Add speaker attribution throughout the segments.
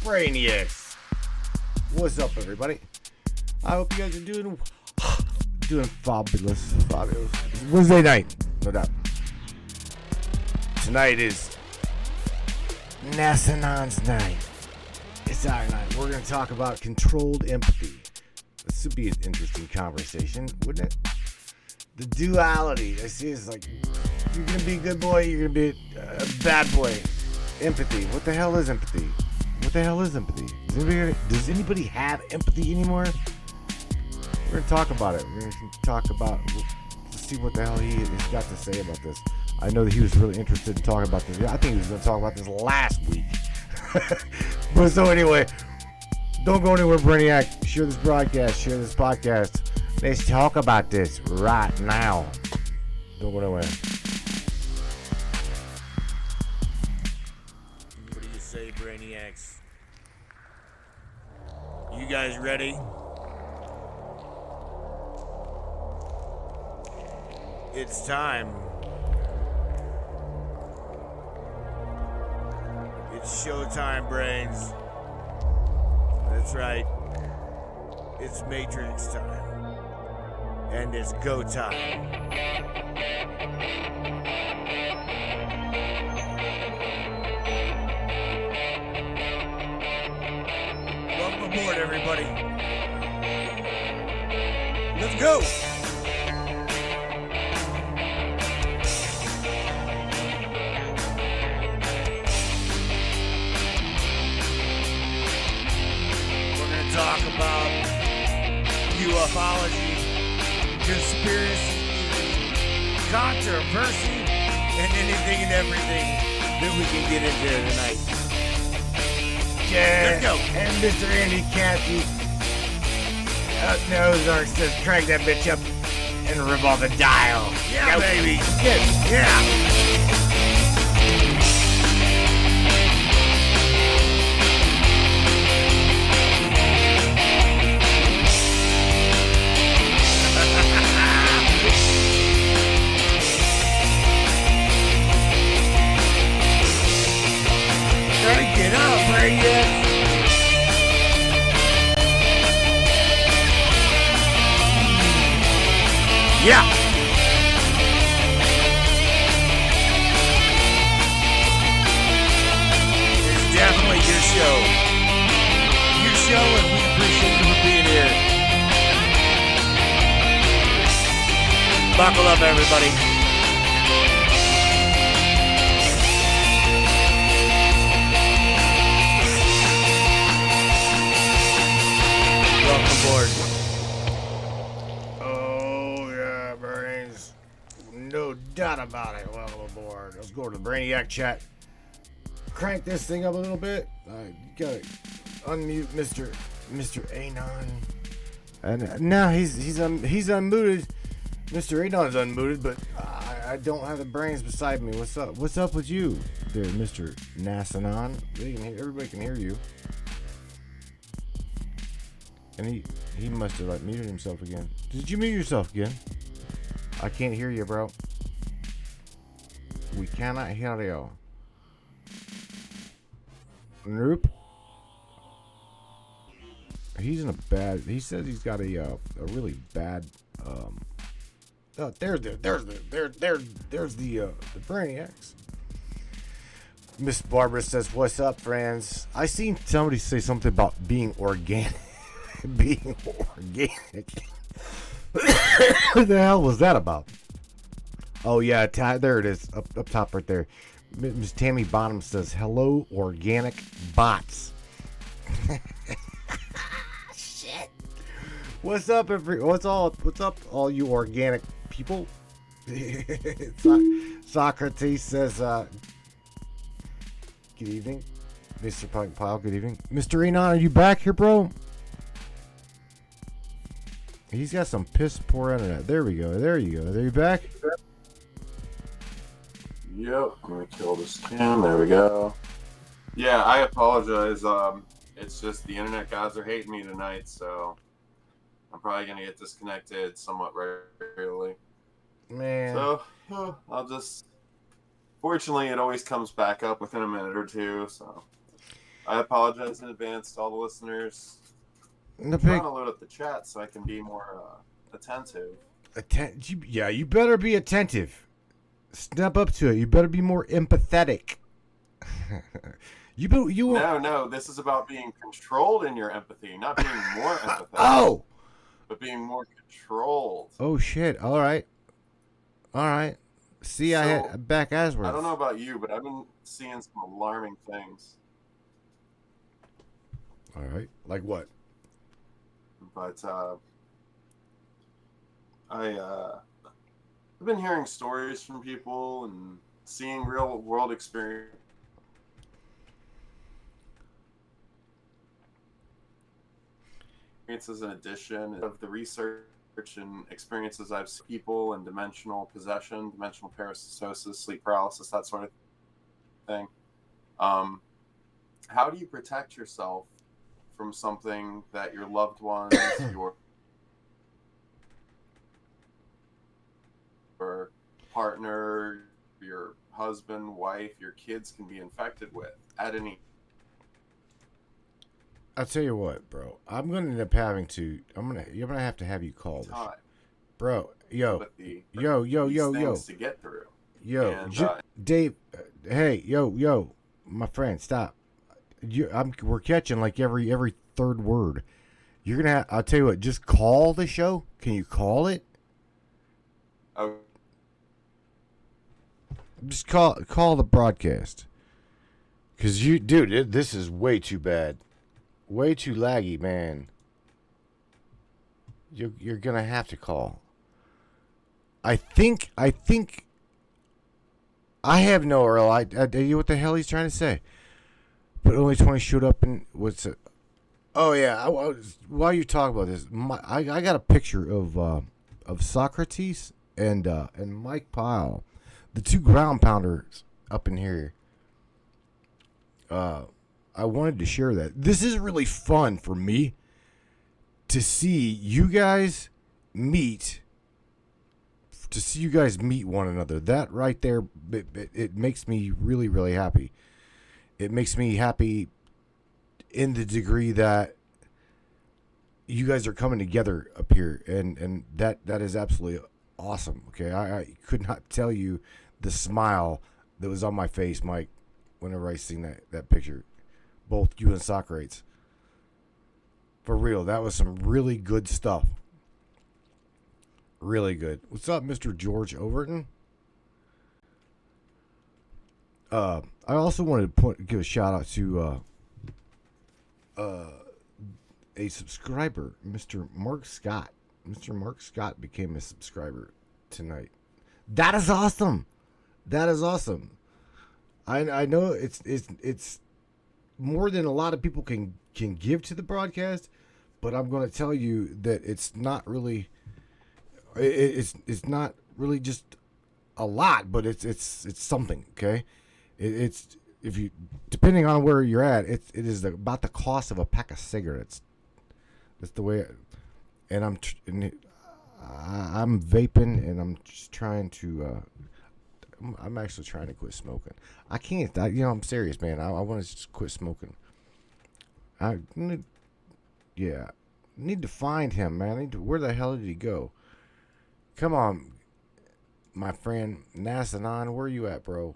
Speaker 1: Brainiacs. What's up, everybody? I hope you guys are doing fabulous. Wednesday night, no doubt. Tonight is NASAnon's night. It's our night. We're going to talk about controlled empathy. This would be an interesting conversation, wouldn't it? The duality. I see it's like, you're going to be a good boy, you're going to be a bad boy. Empathy. What the hell is empathy? Does anybody have empathy anymore? We're going to talk about it. Let's see what the hell he's got to say about this. I know that he was really interested in talking about this. I think he was going to talk about this last week. But so anyway, don't go anywhere, Brainiac. Share this broadcast. Share this podcast. Let's talk about this right now. Don't go nowhere.
Speaker 2: What do you say, Brainiacs? You guys ready? It's time. It's showtime, brains. That's right. It's Matrix time. And it's go time. Welcome aboard, everybody. Let's go. Talk about ufology, conspiracy, controversy, and anything and everything that we can get into tonight.
Speaker 1: Yeah.
Speaker 2: Let's go.
Speaker 1: And Mr. Andy Cassie up nose or says crank that bitch up and revolve the dial.
Speaker 2: Yeah, baby.
Speaker 1: Good.
Speaker 2: Yeah. Get up, Brainiac! Yeah! It's definitely your show. Your show, and we appreciate you for being here. Buckle up, everybody. Welcome aboard.
Speaker 1: Oh, yeah, brains. No doubt about it. Welcome aboard. Let's go to the Brainiac chat. Crank this thing up a little bit. You gotta unmute Mr. Anon. And now he's unmuted. Mr. Anon's unmuted, but I don't have the brains beside me. What's up? What's up with you there, Mr. NASAnon? Everybody can hear you. And he must have muted himself again. Did you mute yourself again? I can't hear you, bro. We cannot hear you. Nope. He says he's got a really bad there's the Brainiacs. Miss Barbara says, "What's up, friends?" I seen somebody say something about being organic. Being organic. What the hell was that about? Oh yeah, there it is, up top right there. Miss Tammy Bonham says, "Hello, organic bots." Shit. What's up, what's up, all you organic people? Socrates says, "Good evening, Mr. Pile. Good evening, Mr. Anon. Are you back here, bro?" He's got some piss poor internet. There we go. There you go. Are you back?
Speaker 3: Yep. Let me kill this cam. There we go. Yeah, I apologize. It's just the internet gods are hating me tonight, so I'm probably gonna get disconnected somewhat regularly.
Speaker 1: Man.
Speaker 3: So I'll just. Fortunately, it always comes back up within a minute or two. So I apologize in advance to all the listeners.
Speaker 1: The
Speaker 3: I'm trying to load up the chat so I can be more attentive.
Speaker 1: You better be attentive. Step up to it. You better be more empathetic.
Speaker 3: No, this is about being controlled in your empathy, not being more empathetic.
Speaker 1: Oh!
Speaker 3: But being more controlled.
Speaker 1: Oh, shit. All right. See, so, I had back Asworth.
Speaker 3: I don't know about you, but I've been seeing some alarming things.
Speaker 1: All right. Like what?
Speaker 3: But I've been hearing stories from people and seeing real world experiences in addition of the research and experiences I've seen people and dimensional possession, dimensional parasitosis, sleep paralysis, that sort of thing. How do you protect yourself from something that your loved ones, your partner, your husband, wife, your kids can be infected with at any?
Speaker 1: I'll tell you what, bro. I'm gonna end up having to. You're gonna have to have you call this, bro. Yo.
Speaker 3: To get through.
Speaker 1: Dave. Hey, yo, my friend, stop. We're catching like every third word. You're gonna. I'll tell you what. Just call the show. Can you call it?
Speaker 3: Oh.
Speaker 1: Just call the broadcast. Cause dude, this is way too bad. Way too laggy, man. You're gonna have to call. I think I have no real idea what the hell he's trying to say. But only 20 showed up and what's it? Oh yeah, while you talk about this, I got a picture of Socrates and Mike Pyle, the two ground pounders up in here. I wanted to share that. This is really fun for me to see you guys meet. To see you guys meet one another. That right there, it makes me really, really happy. It makes me happy in the degree that you guys are coming together up here, and that is absolutely awesome. Okay, I could not tell you the smile that was on my face, Mike, whenever I seen that picture. Both you and Socrates. For real, that was some really good stuff. Really good. What's up, Mr. George Overton? I also wanted to give a shout out to a subscriber, Mr. Mark Scott. Mr. Mark Scott became a subscriber tonight. That is awesome. That is awesome. I know it's more than a lot of people can give to the broadcast, but I'm going to tell you that it's not really it's not really just a lot, but it's something. Okay, it's if you depending on where you're at, it is about the cost of a pack of cigarettes. That's the way. And I'm vaping, and I'm just trying to. I'm actually trying to quit smoking. I can't. I'm serious, man. I want to just quit smoking. Need to find him, man. Where the hell did he go? Come on, my friend NASAnon. Where you at, bro?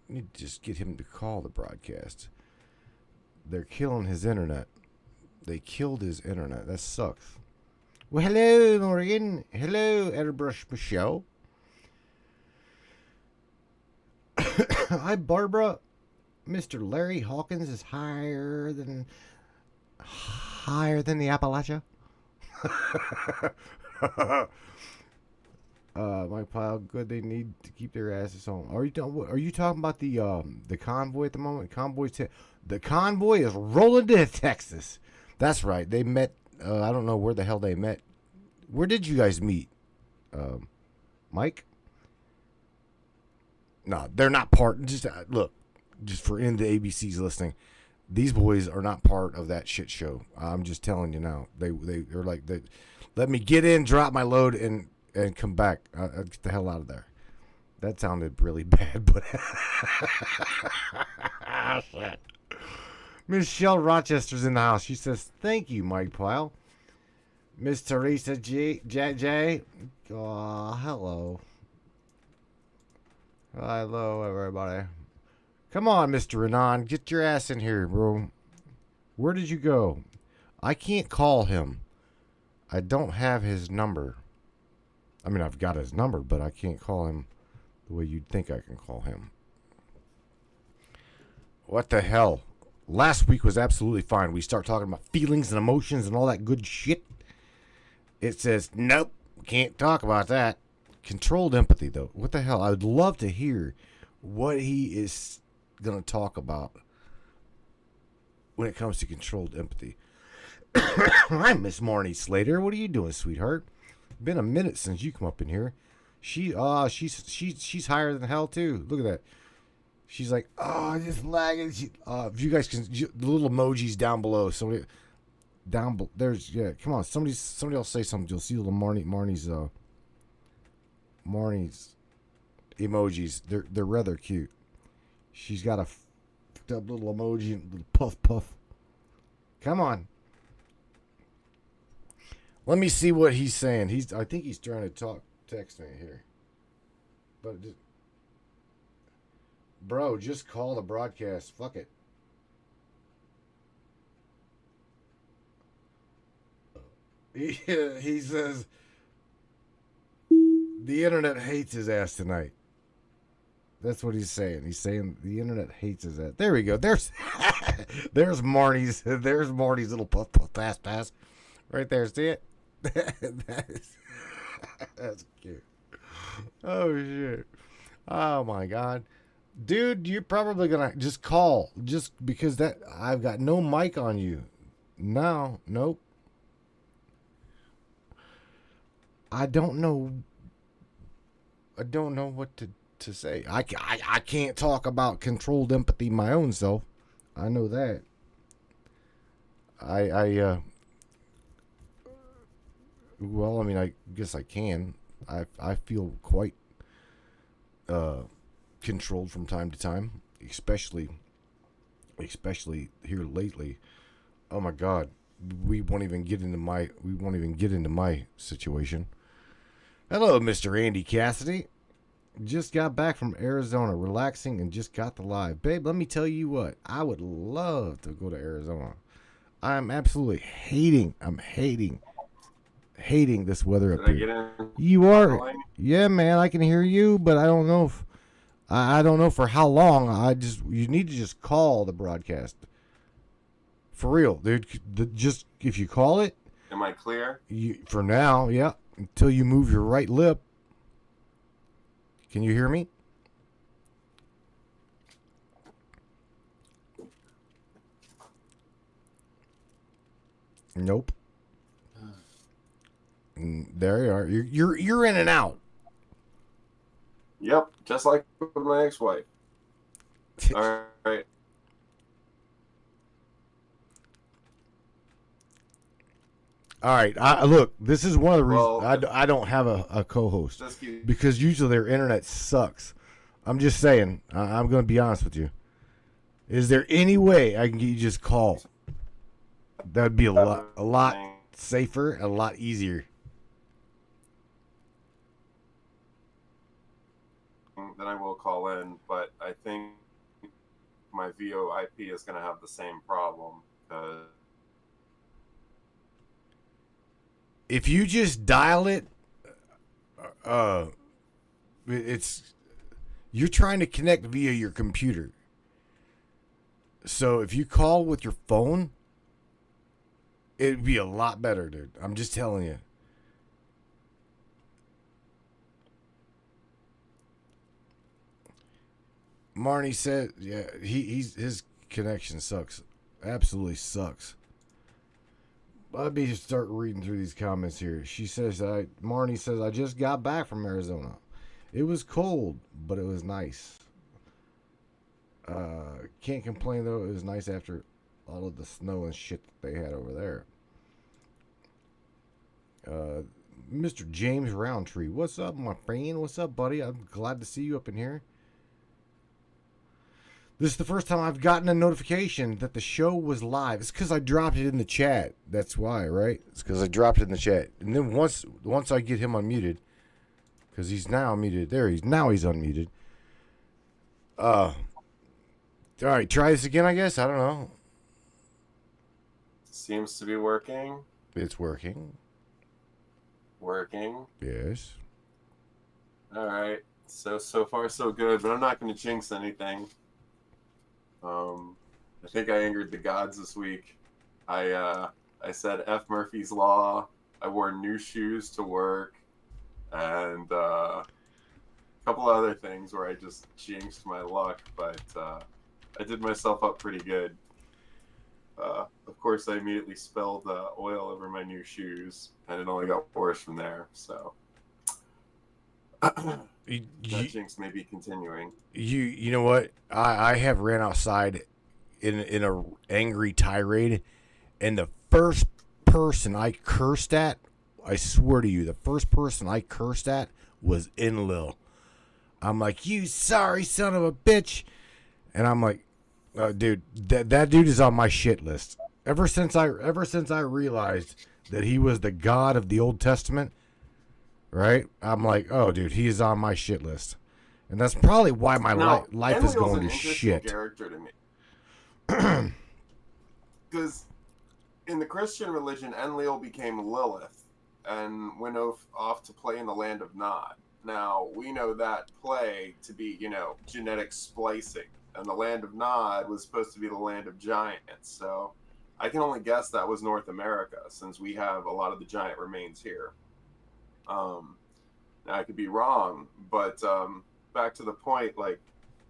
Speaker 1: Need to just get him to call the broadcast. They're killing his internet. They killed his internet. That sucks. Well, hello, Morgan. Hello, Airbrush Michelle. Hi, Barbara. Mr. Larry Hawkins is higher than the Appalachia. Mike Pyle, good. They need to keep their asses home. Are you talking about the convoy at the moment? The convoy is rolling to Texas. That's right. They met. I don't know where the hell they met. Where did you guys meet, Mike? No, they're not part. Just look, just for any of the ABCs listening, these boys are not part of that shit show. I'm just telling you now. They're like, let me get in, drop my load, and come back. Get the hell out of there. That sounded really bad, but Shit. Miss Shell Rochester's in the house. She says, thank you, Mike Pyle. Miss Teresa J. Oh, hello. Hello, everybody. Come on, Mr. Renan. Get your ass in here, bro. Where did you go? I can't call him. I don't have his number. I mean, I've got his number, but I can't call him the way you'd think I can call him. What the hell? Last week was absolutely fine. We start talking about feelings and emotions and all that good shit. It says, nope, can't talk about that. Controlled empathy, though. What the hell? I would love to hear what he is going to talk about when it comes to controlled empathy. Hi, Miss Marnie Slater. What are you doing, sweetheart? Been a minute since you come up in here. She's higher than hell too. Look at that. She's like, oh, just lagging. If you guys can, the little emojis down below. Somebody there's come on. Somebody else say something. You'll see little Marnie's emojis. They're rather cute. She's got a fucked up little emoji and little puff. Come on. Let me see what he's saying. I think he's trying to text me here. But bro, just call the broadcast. Fuck it. He says the internet hates his ass tonight. That's what he's saying. He's saying the internet hates his ass. There we go. There's Marty's little puff pass. Right there. See it? That's cute. Oh shit. Oh my god. Dude, you're probably gonna just call just because that I've got no mic on you. No, nope. I don't know what to say. I can't talk about controlled empathy my own self. I know that. Well, I mean, I guess I can. I feel quite controlled from time to time, especially here lately. Oh my God, we won't even get into my situation. Hello, Mr. Andy Cassidy. Just got back from Arizona, relaxing, and just got the live. Babe, let me tell you what, I would love to go to Arizona. I'm absolutely hating this weather up here. You are, yeah, man. I can hear you, but I don't know if I don't know for how long. You need to just call the broadcast for real, dude. Just if you call it.
Speaker 3: Am I clear?
Speaker 1: For now, yeah. Until you move your right lip. Can you hear me? Nope. There you are. You're in and out.
Speaker 3: Yep, just like with my ex-wife. All right.
Speaker 1: All right. Look, this is one of the reasons I don't have a co-host because usually their internet sucks. I'm just saying. I'm going to be honest with you. Is there any way I can get you just call? That would be a lot safer, and a lot easier.
Speaker 3: Then I will call in, but I think my VoIP is going to have the same problem.
Speaker 1: If you just dial it, you're trying to connect via your computer. So if you call with your phone, it'd be a lot better, dude. I'm just telling you. Marnie said, yeah, his connection sucks. Absolutely sucks. Let me just start reading through these comments here. She says, Marnie says, I just got back from Arizona. It was cold, but it was nice. Can't complain, though. It was nice after all of the snow and shit that they had over there. Mr. James Roundtree. What's up, my friend? What's up, buddy? I'm glad to see you up in here. This is the first time I've gotten a notification that the show was live. It's because I dropped it in the chat. That's why, right? It's because I dropped it in the chat. And then once I get him unmuted, because he's now muted. There, he's unmuted. All right, try this again, I guess. I don't know.
Speaker 3: Seems to be working.
Speaker 1: It's working.
Speaker 3: Working.
Speaker 1: Yes.
Speaker 3: All right. So far so good, but I'm not going to jinx anything. I think I angered the gods this week. I said F Murphy's Law. I wore new shoes to work, and a couple other things where I just jinxed my luck, but I did myself up pretty good. Of course, I immediately spilled oil over my new shoes, and it only got worse from there. So that jinx may be continuing.
Speaker 1: You know what? I have ran outside in a angry tirade, and the first person I cursed at, I swear to you, the first person I cursed at was Enlil. I'm like, you sorry son of a bitch, and I'm like, dude, that dude is on my shit list. Ever since I realized that he was the God of the Old Testament, right? I'm like, oh, dude, he is on my shit list, and that's probably why my life is going to shit.
Speaker 3: Character to me, because in the Christian religion, Enlil became Lilith and went off to play in the land of Nod. Now we know that play to be, genetic splicing, and the land of Nod was supposed to be the land of giants. So I can only guess that was North America, since we have a lot of the giant remains here. Now I could be wrong, but back to the point,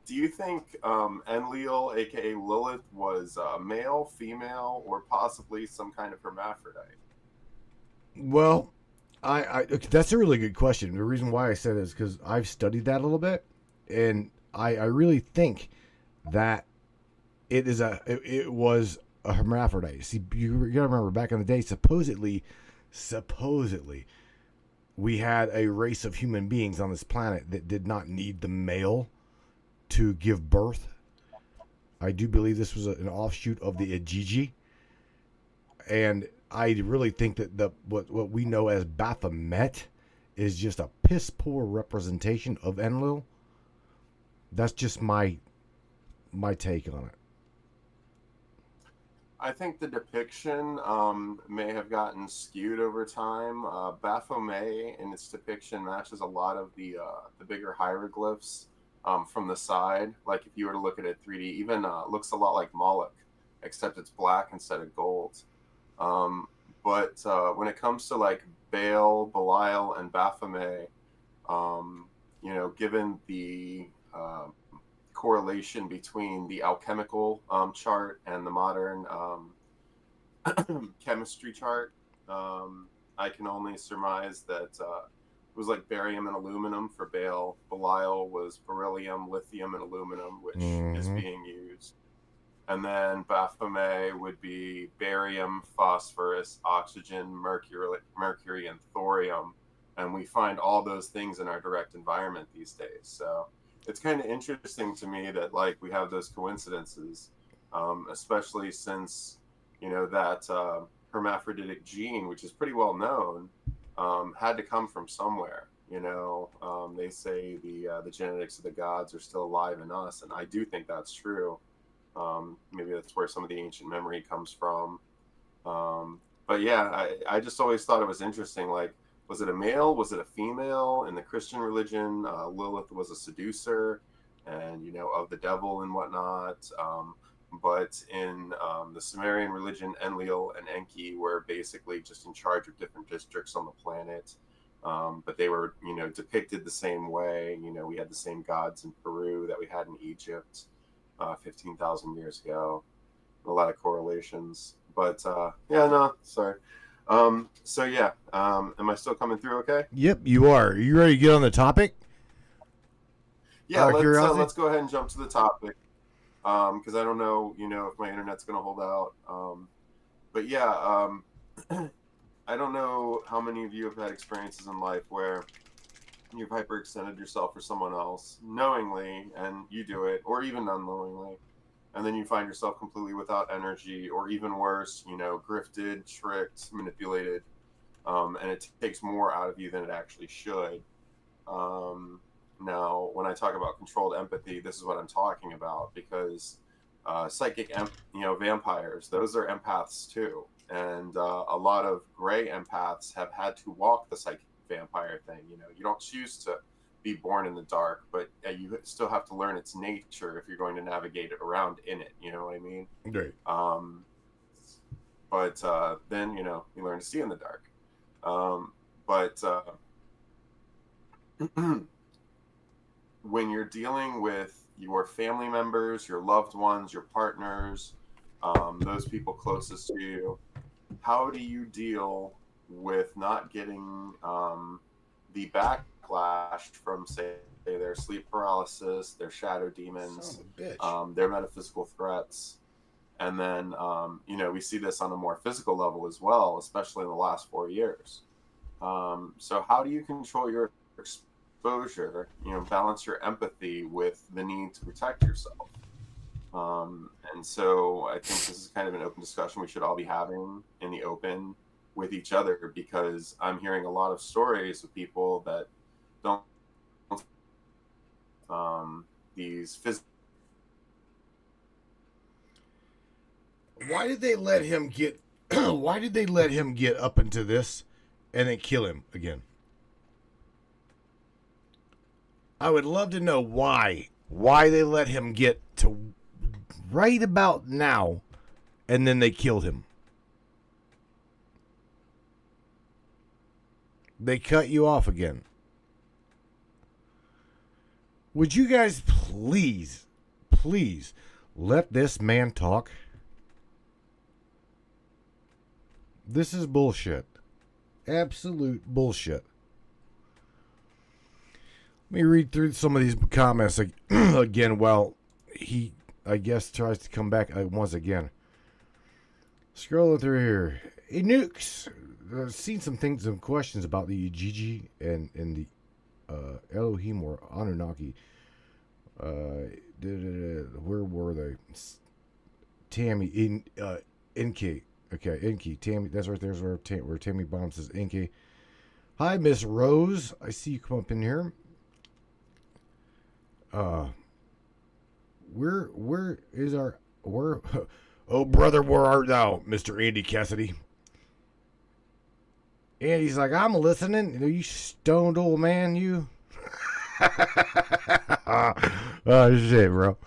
Speaker 3: do you think Enlil, aka Lilith, was male, female, or possibly some kind of hermaphrodite?
Speaker 1: Well, I that's a really good question. The reason why I said it is because I've studied that a little bit, and I really think that it was a hermaphrodite. See, you gotta remember, back in the day, supposedly, we had a race of human beings on this planet that did not need the male to give birth. I do believe this was an offshoot of the Ajiji, and I really think that what we know as Baphomet is just a piss poor representation of Enlil. That's just my take on it.
Speaker 3: I think the depiction may have gotten skewed over time. Baphomet in its depiction matches a lot of the bigger hieroglyphs from the side. Like if you were to look at it 3D, even looks a lot like Moloch, except it's black instead of gold. But when it comes to like Baal, Belial, and Baphomet, given the correlation between the alchemical chart and the modern chemistry chart, I can only surmise that it was like barium and aluminum for Baal. Belial was beryllium, lithium, and aluminum, which is being used. And then Baphomet would be barium, phosphorus, oxygen, mercury, and thorium. And we find all those things in our direct environment these days. So it's kind of interesting to me that we have those coincidences, especially since, that hermaphroditic gene, which is pretty well known, had to come from somewhere. They say the genetics of the gods are still alive in us. And I do think that's true. Maybe that's where some of the ancient memory comes from. But yeah, I just always thought it was interesting. Was it a male? Was it a female? In the Christian religion, Lilith was a seducer and, of the devil and whatnot. But in the Sumerian religion, Enlil and Enki were basically just in charge of different districts on the planet. But they were, depicted the same way. We had the same gods in Peru that we had in Egypt 15,000 years ago. A lot of correlations. But sorry. So yeah, am I still coming through okay?
Speaker 1: Yep, you are. Are you ready to get on the topic?
Speaker 3: Yeah, let's go ahead and jump to the topic. Because I don't know, if my internet's going to hold out. But yeah, I don't know how many of you have had experiences in life where you've hyperextended yourself for someone else knowingly, and you do it, or even unknowingly, and then you find yourself completely without energy, or even worse, grifted, tricked, manipulated, and it takes more out of you than it actually should. Now, when I talk about controlled empathy, this is what I'm talking about, because vampires, those are empaths too, and a lot of gray empaths have had to walk the psychic vampire thing. You don't choose to be born in the dark, but you still have to learn its nature if you're going to navigate it around in it. You know what I mean?
Speaker 1: Right.
Speaker 3: But then you learn to see in the dark. But when you're dealing with your family members, your loved ones, your partners, those people closest to you, how do you deal with not getting the backlash from, say, their sleep paralysis, their shadow demons, their metaphysical threats? And then, we see this on a more physical level as well, especially in the last 4 years. So how do you control your exposure, balance your empathy with the need to protect yourself? And so I think this is kind of an open discussion we should all be having in the open with each other, because I'm hearing a lot of stories of people that don't these physical.
Speaker 1: Why did they let him get why did they let him get up into this and then kill him again? I would love to know why they let him get to right about now and then they killed him. They cut you off again. Would you guys please let this man talk? This is bullshit. Absolute bullshit. Let me read through some of these comments again while he, I guess, tries to come back once again. Scrolling through here. Hey, Nukes. I've seen some questions about the Gigi and the Elohim or Anunnaki. Where were they? Tammy, Inky. Okay, Inky. Tammy, that's right there's where Tammy Bomb says Inky. Hi, Miss Rose. I see you come up in here. Where is our oh brother, where art thou, Mr. Andy Cassidy? Andy's like, I'm listening. You stoned old man, you. Oh shit, bro.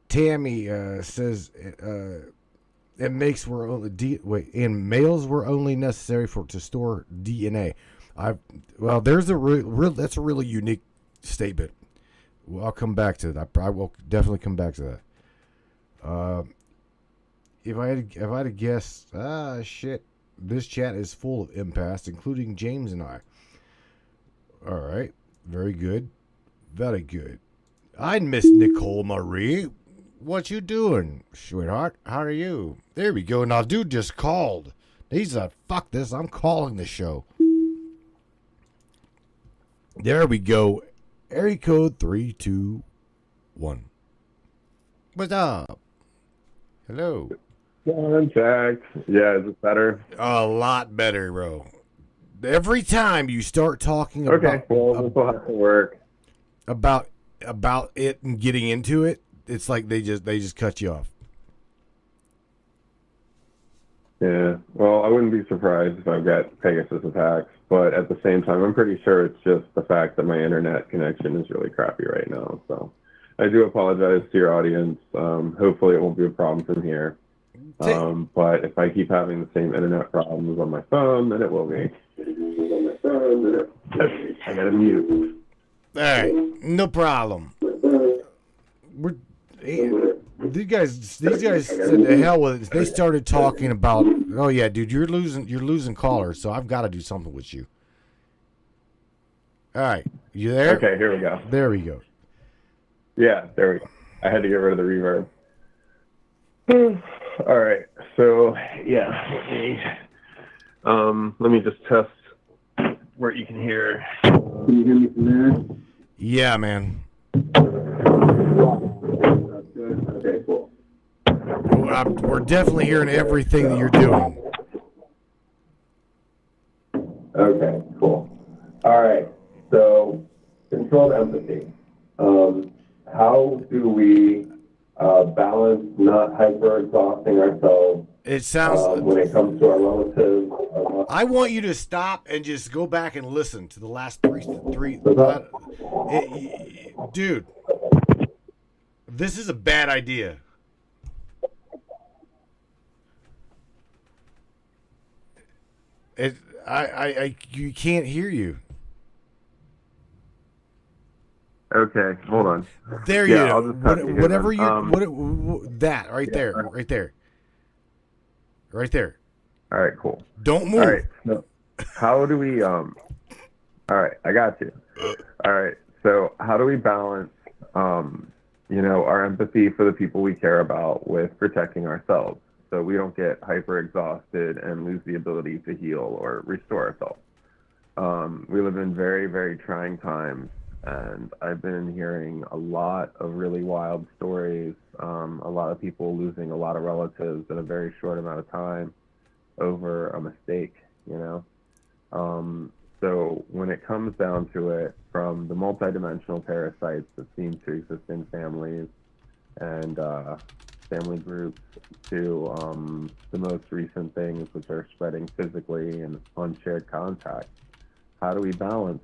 Speaker 1: Tammy says it makes were only in males were only necessary to store DNA. There's that's a really unique statement. Well, I'll come back to that. I will definitely come back to that. If I had to guess, shit, this chat is full of empaths, including James and I. All right, very good, very good. I miss Nicole Marie. What you doing, sweetheart? How are you? There we go. Now, dude just called. He's like, fuck this. I'm calling the show. There we go. Area code 321. What's up? Hello.
Speaker 4: Contact. Yeah, is it better?
Speaker 1: A lot better, bro. Every time you start talking
Speaker 4: okay, well, this will have to work.
Speaker 1: About it and getting into it, it's like they just cut you off.
Speaker 4: Yeah. Well, I wouldn't be surprised if I've got Pegasus attacks, but at the same time, I'm pretty sure it's just the fact that my internet connection is really crappy right now. So I do apologize to your audience. Hopefully it won't be a problem from here. But if I keep having the same internet problems on my phone, then it will be. I gotta mute.
Speaker 1: All right, no problem. These guys said the hell with it. They started talking about, oh yeah, dude, you're losing callers, so I've got to do something with you. All right, you there?
Speaker 4: Okay, here we go.
Speaker 1: There we go.
Speaker 4: Yeah, there we go. I had to get rid of the reverb. All right, so yeah, let me just test where you can hear. Can you hear me from there?
Speaker 1: Yeah, man.
Speaker 4: That's good. Okay, cool.
Speaker 1: We're definitely hearing everything that you're doing.
Speaker 4: Okay, cool. All right. So, controlled empathy. How do we balance not hyper-exhausting ourselves
Speaker 1: It sounds.
Speaker 4: when it comes to our relatives?
Speaker 1: I want you to stop and just go back and listen to the last three. Dude, this is a bad idea. You can't hear you.
Speaker 4: Okay, hold on.
Speaker 1: There
Speaker 4: Yeah,
Speaker 1: you
Speaker 4: I'll
Speaker 1: go.
Speaker 4: just have to hear
Speaker 1: Whatever
Speaker 4: them.
Speaker 1: you, that right there, right there.
Speaker 4: All right, cool.
Speaker 1: Don't move.
Speaker 4: All right. So how do we all right, I got you. All right. So how do we balance our empathy for the people we care about with protecting ourselves so we don't get hyper exhausted and lose the ability to heal or restore ourselves? We live in very, very trying times, and I've been hearing a lot of really wild stories, a lot of people losing a lot of relatives in a very short amount of time over a mistake, So when it comes down to it, from the multidimensional parasites that seem to exist in families and family groups to the most recent things which are spreading physically and unshared contact, how do we balance,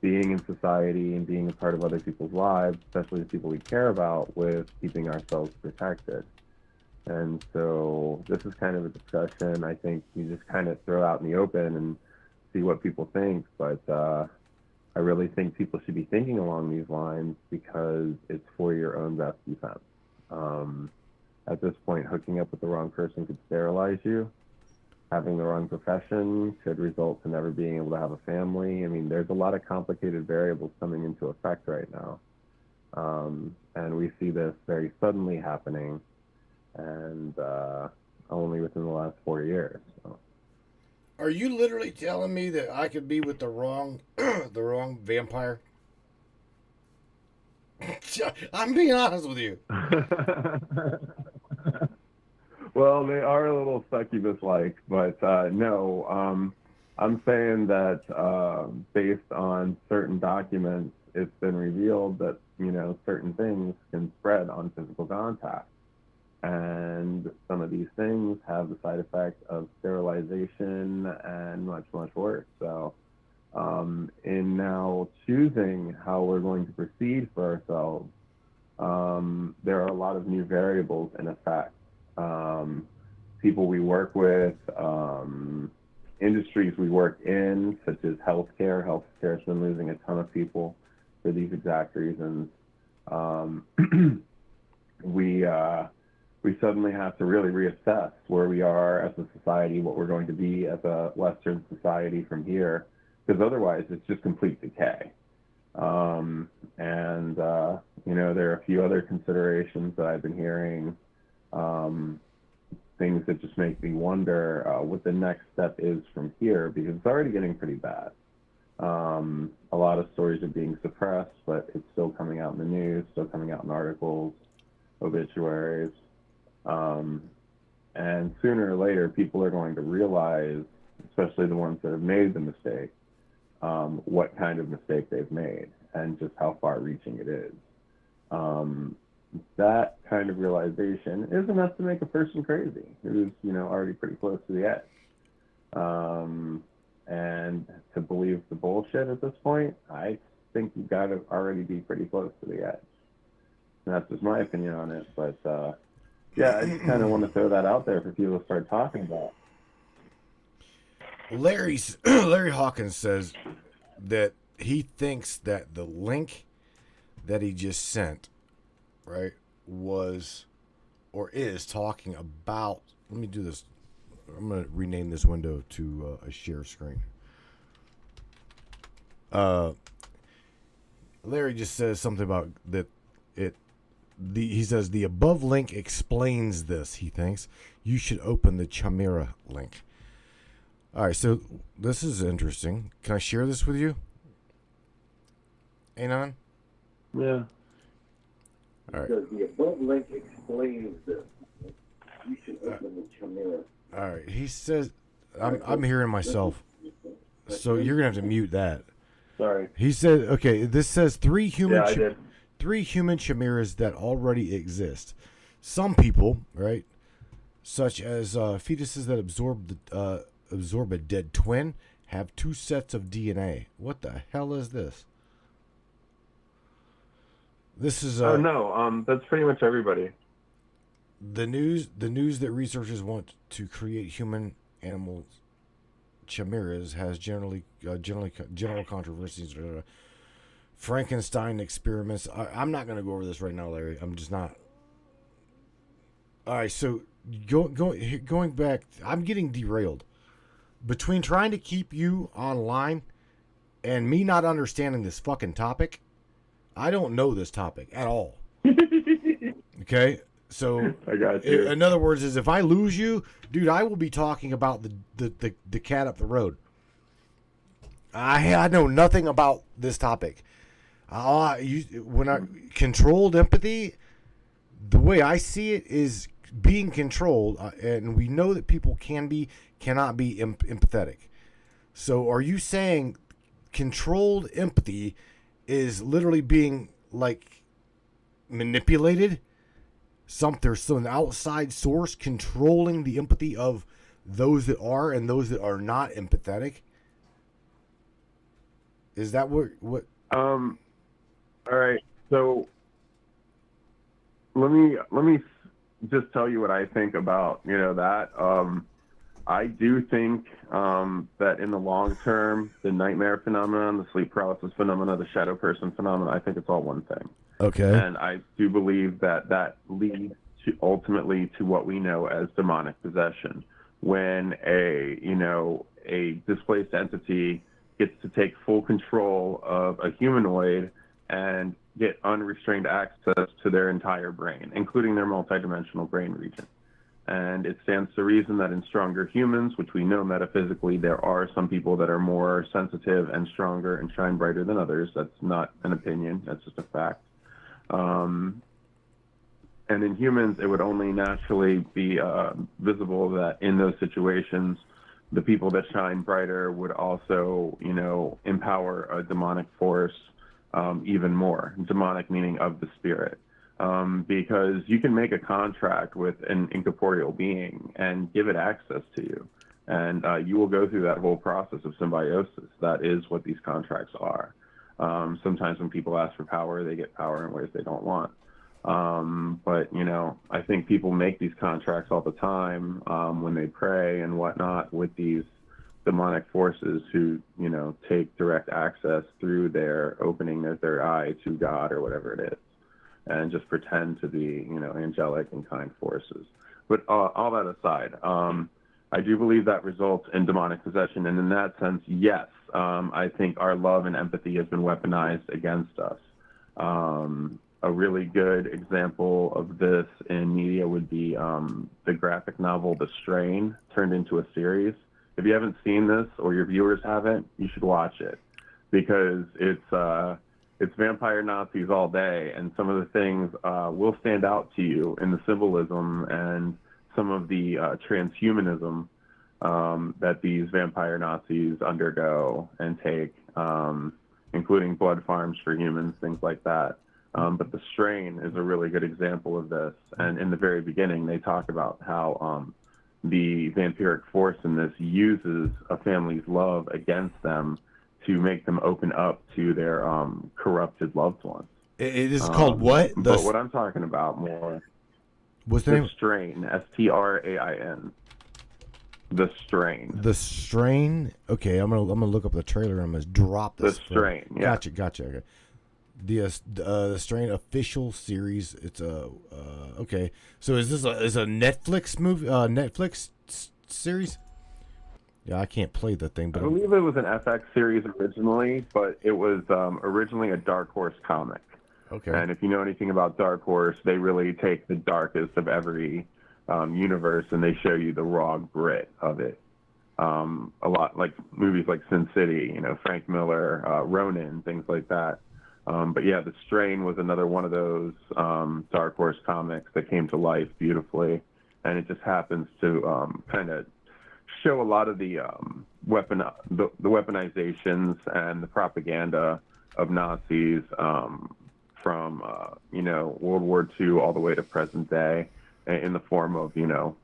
Speaker 4: being in society and being a part of other people's lives, especially the people we care about, with keeping ourselves protected? And so this is kind of a discussion I think you just kind of throw out in the open and see what people think. But I really think people should be thinking along these lines because it's for your own best defense. At this point, hooking up with the wrong person could sterilize you. Having the wrong profession could result in never being able to have a family. I mean, there's a lot of complicated variables coming into effect right now. And we see this very suddenly happening, and only within the last 4 years. So.
Speaker 1: Are you literally telling me that I could be with the wrong, the wrong vampire? I'm being honest with you.
Speaker 4: Well, they are a little succubus-like, but no. I'm saying that based on certain documents, it's been revealed that certain things can spread on physical contact. And some of these things have the side effect of sterilization and much, much worse. So in now choosing how we're going to proceed for ourselves, there are a lot of new variables in effect. People we work with, industries we work in, such as healthcare. Healthcare has been losing a ton of people for these exact reasons. We suddenly have to really reassess where we are as a society, what we're going to be as a Western society from here, because otherwise it's just complete decay. There are a few other considerations that I've been hearing, things that just make me wonder what the next step is from here, because it's already getting pretty bad. A lot of stories are being suppressed, but it's still coming out in the news, still coming out in articles, obituaries. And sooner or later, people are going to realize, especially the ones that have made the mistake, what kind of mistake they've made and just how far-reaching it is. That kind of realization is enough to make a person crazy who's, already pretty close to the edge. And to believe the bullshit at this point, I think you've got to already be pretty close to the edge. And that's just my opinion on it, but yeah, I just kind of want to throw that out there for people to start talking about.
Speaker 1: Larry Hawkins says that he thinks that the link that he just sent, right, was or is talking about. Let me do this. I'm going to rename this window to a share screen. Larry just says something about that. He says the above link explains this. He thinks you should open the Chimera link. All right, so this is interesting. Can I share this with you? Anon?
Speaker 4: Yeah.
Speaker 1: All right.
Speaker 5: Because the above link explains this. You should open the Chimera.
Speaker 1: All right. He says, I'm hearing myself, so you're gonna have to mute that.
Speaker 4: Sorry.
Speaker 1: He said, okay, this says three human chimeras that already exist. Some people, right, such as fetuses that absorb a dead twin, have 2 sets of DNA. What the hell is this? This is
Speaker 4: Oh no, that's pretty much everybody.
Speaker 1: the news that researchers want to create human animal chimeras has general controversies. Frankenstein experiments. I'm not going to go over this right now, Larry. I'm just not. All right, so going back, I'm getting derailed between trying to keep you online and me not understanding this fucking topic. I don't know this topic at all. Okay, so
Speaker 4: I got you.
Speaker 1: In other words, is if I lose you, dude, I will be talking about the cat up the road. I know nothing about this topic. Controlled empathy, the way I see it is being controlled, and we know that people cannot be empathetic. So, are you saying controlled empathy is literally being like manipulated? There's some outside source controlling the empathy of those that are and those that are not empathetic. Is that what?
Speaker 4: All right. So let me just tell you what I think about that. I do think that in the long term, the nightmare phenomenon, the sleep paralysis phenomenon, the shadow person phenomenon, I think it's all one thing.
Speaker 1: Okay.
Speaker 4: And I do believe that leads to ultimately to what we know as demonic possession, when a displaced entity gets to take full control of a humanoid and get unrestrained access to their entire brain, including their multidimensional brain region. And it stands to reason that in stronger humans, which we know metaphysically, there are some people that are more sensitive and stronger and shine brighter than others. That's not an opinion. That's just a fact. And in humans, it would only naturally be visible that in those situations, the people that shine brighter would also, empower a demonic force even more. Demonic meaning of the spirit. Because you can make a contract with an incorporeal being and give it access to you. And you will go through that whole process of symbiosis. That is what these contracts are. Sometimes when people ask for power, they get power in ways they don't want. But, I think people make these contracts all the time when they pray and whatnot with these demonic forces who, take direct access through their opening of their eye to God or whatever it is, and just pretend to be, angelic and kind forces. But all that aside, I do believe that results in demonic possession. And in that sense, yes, I think our love and empathy has been weaponized against us. A really good example of this in media would be the graphic novel The Strain, turned into a series. If you haven't seen this, or your viewers haven't, you should watch it, because it's vampire Nazis all day, and some of the things will stand out to you in the symbolism and some of the transhumanism that these vampire Nazis undergo and take, including blood farms for humans, things like that. But The Strain is a really good example of this. And in the very beginning, they talk about how the vampiric force in this uses a family's love against them to make them open up to their corrupted loved ones.
Speaker 1: It is called what?
Speaker 4: But what I'm talking about more.
Speaker 1: What's the name?
Speaker 4: Strain, Strain. The Strain.
Speaker 1: The Strain. Okay, I'm gonna look up the trailer and I'm gonna drop this.
Speaker 4: The Strain. Yeah.
Speaker 1: Gotcha. Okay. The Strain official series. It's okay. So is this a Netflix movie? Netflix series? Yeah, I can't play the thing, but
Speaker 4: I believe it was an FX series originally, but it was originally a Dark Horse comic.
Speaker 1: Okay.
Speaker 4: And if you know anything about Dark Horse, they really take the darkest of every universe and they show you the raw grit of it. A lot like movies like Sin City, Frank Miller, Ronin, things like that. But yeah, The Strain was another one of those Dark Horse comics that came to life beautifully, and it just happens to kind of show a lot of the weaponizations and the propaganda of Nazis from World War II all the way to present day in the form of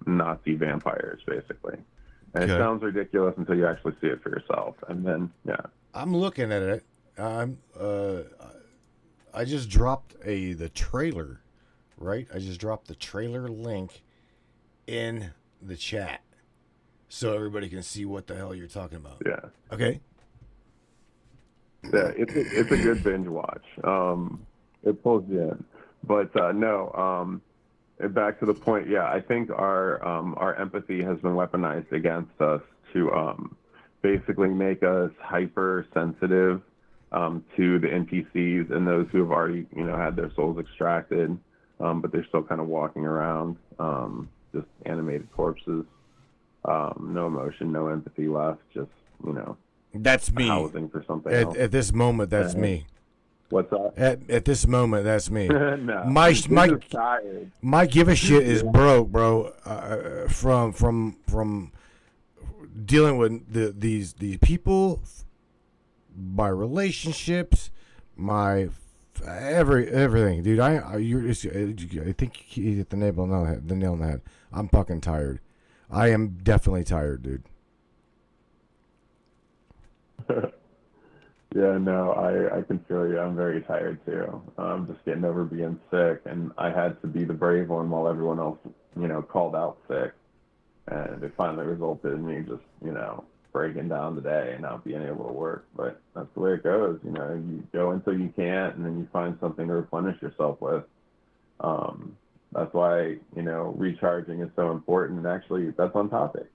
Speaker 4: Nazi vampires, basically. And
Speaker 1: Okay.
Speaker 4: it sounds ridiculous until you actually see it for yourself, and then
Speaker 1: I'm looking at it. I just dropped the trailer, right? I just dropped the trailer link in the chat so everybody can see what the hell you're talking about.
Speaker 4: yeah.
Speaker 1: Okay.
Speaker 4: Yeah, it's a good binge watch. It pulls you in, but back to the point. Yeah, I think our empathy has been weaponized against us to basically make us hypersensitive to the NPCs and those who have already had their souls extracted, but they're still kind of walking around, just animated corpses, no emotion, no empathy left, just
Speaker 1: That's me.
Speaker 4: housing for something else.
Speaker 1: At this moment, that's me.
Speaker 4: What's that?
Speaker 1: At this moment, that's me.
Speaker 4: No,
Speaker 1: My
Speaker 4: I'm just tired.
Speaker 1: my give a shit is broke, bro. From dealing with these people, my relationships, my everything, dude. I think you hit the nail on the head. I'm fucking tired. I am definitely tired, dude.
Speaker 4: Yeah, no, I can feel you. I'm very tired too. I'm just getting over being sick, and I had to be the brave one while everyone else, called out sick, and it finally resulted in me just, breaking down the day and not being able to work. But that's the way it goes. You go until you can't, and then you find something to replenish yourself with. That's why recharging is so important. And actually, that's on topic.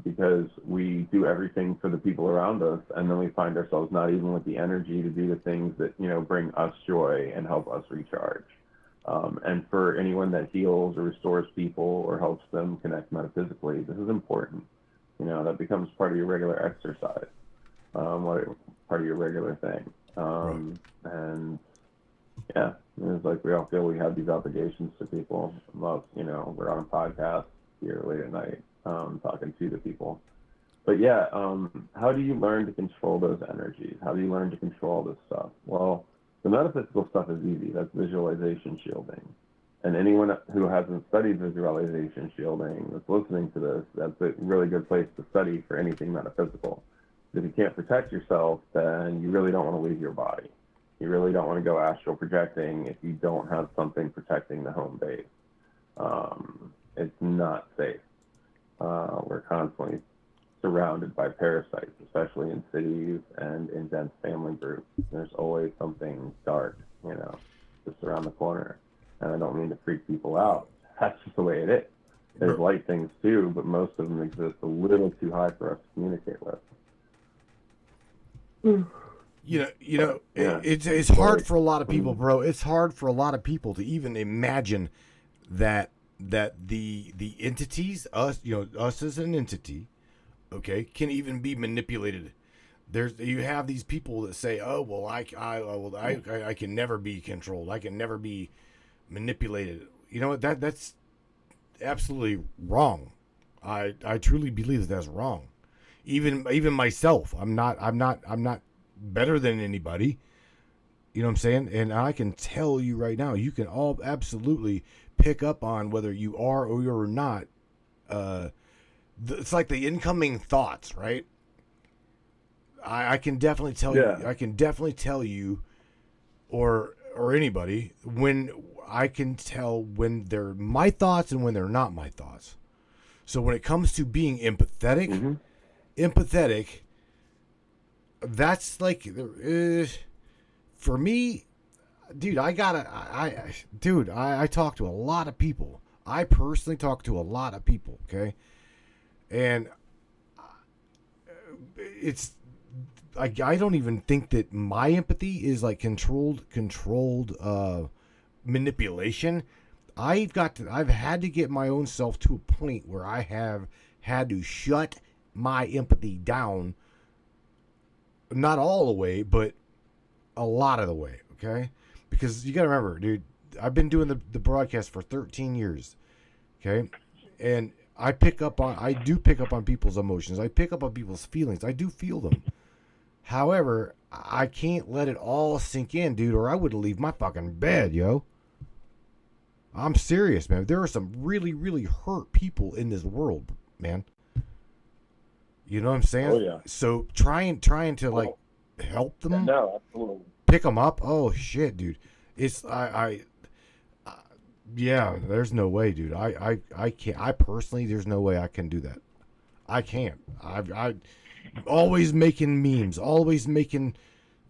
Speaker 4: Because we do everything for the people around us, and then we find ourselves not even with the energy to do the things that bring us joy and help us recharge. And for anyone that heals or restores people or helps them connect metaphysically, this is important. That becomes part of your regular exercise, part of your regular thing. And yeah, it's like we all feel we have these obligations to people. Well, we're on a podcast here late at night. Talking to the people. But yeah, how do you learn to control those energies? How do you learn to control this stuff? Well, the metaphysical stuff is easy. That's visualization shielding. And anyone who hasn't studied visualization shielding that's listening to this, that's a really good place to study for anything metaphysical. If you can't protect yourself, then you really don't want to leave your body. You really don't want to go astral projecting if you don't have something protecting the home base. It's not safe. We're constantly surrounded by parasites, especially in cities and in dense family groups. There's always something dark, just around the corner. And I don't mean to freak people out. That's just the way it is. There's light things too, but most of them exist a little too high for us to communicate with.
Speaker 1: It's hard for a lot of people, bro. It's hard for a lot of people to even imagine that the entities, us as an entity, okay, can even be manipulated. You have these people that say, oh well, I can never be controlled. I can never be manipulated. You know what? That's absolutely wrong. I truly believe that's wrong. Even myself, I'm not better than anybody. You know what I'm saying? And I can tell you right now, you can all absolutely pick up on whether you are or you're not. It's like the incoming thoughts, right? I can definitely tell you. I can definitely tell you, or anybody, when I can tell when they're my thoughts and when they're not my thoughts. So when it comes to being empathetic, that's like, for me, dude, I talk to a lot of people. I personally talk to a lot of people, okay? And it's, I don't even think that my empathy is like controlled manipulation. I've had to get my own self to a point where I have had to shut my empathy down. Not all the way, but a lot of the way, okay? Because you got to remember, dude, I've been doing the broadcast for 13 years, okay? And I do pick up on people's emotions. I pick up on people's feelings. I do feel them. However, I can't let it all sink in, dude, or I would leave my fucking bed, yo. I'm serious, man. There are some really, really hurt people in this world, man. You know what I'm saying?
Speaker 4: Oh, yeah.
Speaker 1: So trying to like help them,
Speaker 4: No, absolutely.
Speaker 1: pick them up. Oh shit, dude. It's yeah. There's no way, dude. I can't. I personally, there's no way I can do that. I can't. I always making memes, always making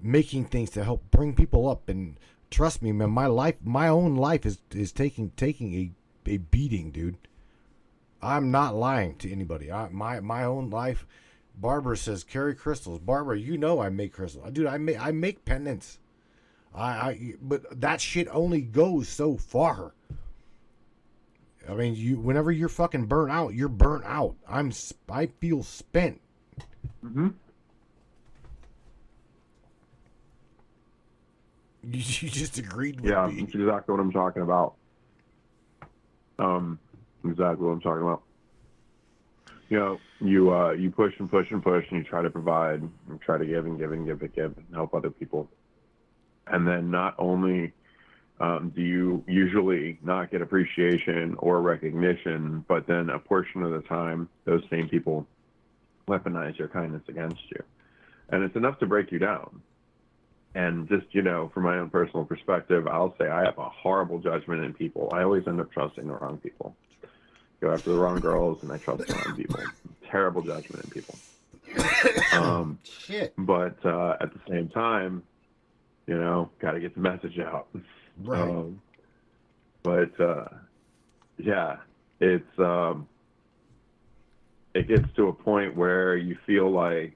Speaker 1: things to help bring people up. And trust me, man, my own life is taking a beating, dude. I'm not lying to anybody. My own life. Barbara says carry crystals. Barbara, you know I make crystals, dude. I make pendants. But that shit only goes so far. I mean, whenever you're fucking burnt out, you're burnt out. I feel spent.
Speaker 4: Mm-hmm.
Speaker 1: You just agreed with
Speaker 4: Yeah,
Speaker 1: me.
Speaker 4: that's exactly what I'm talking about. Exactly what I'm talking about. You know, you push and push and push, and you try to provide, and try to give and give and give and give, and help other people. And then not only do you usually not get appreciation or recognition, but then a portion of the time, those same people weaponize your kindness against you. And it's enough to break you down. And just, you know, from my own personal perspective, I'll say I have a horrible judgment in people. I always end up trusting the wrong people. Go after the wrong girls, and I trust the wrong people. Terrible judgment in people.
Speaker 1: Shit.
Speaker 4: But at the same time, you know, got to get the message out.
Speaker 1: Right.
Speaker 4: But yeah, it gets to a point where you feel like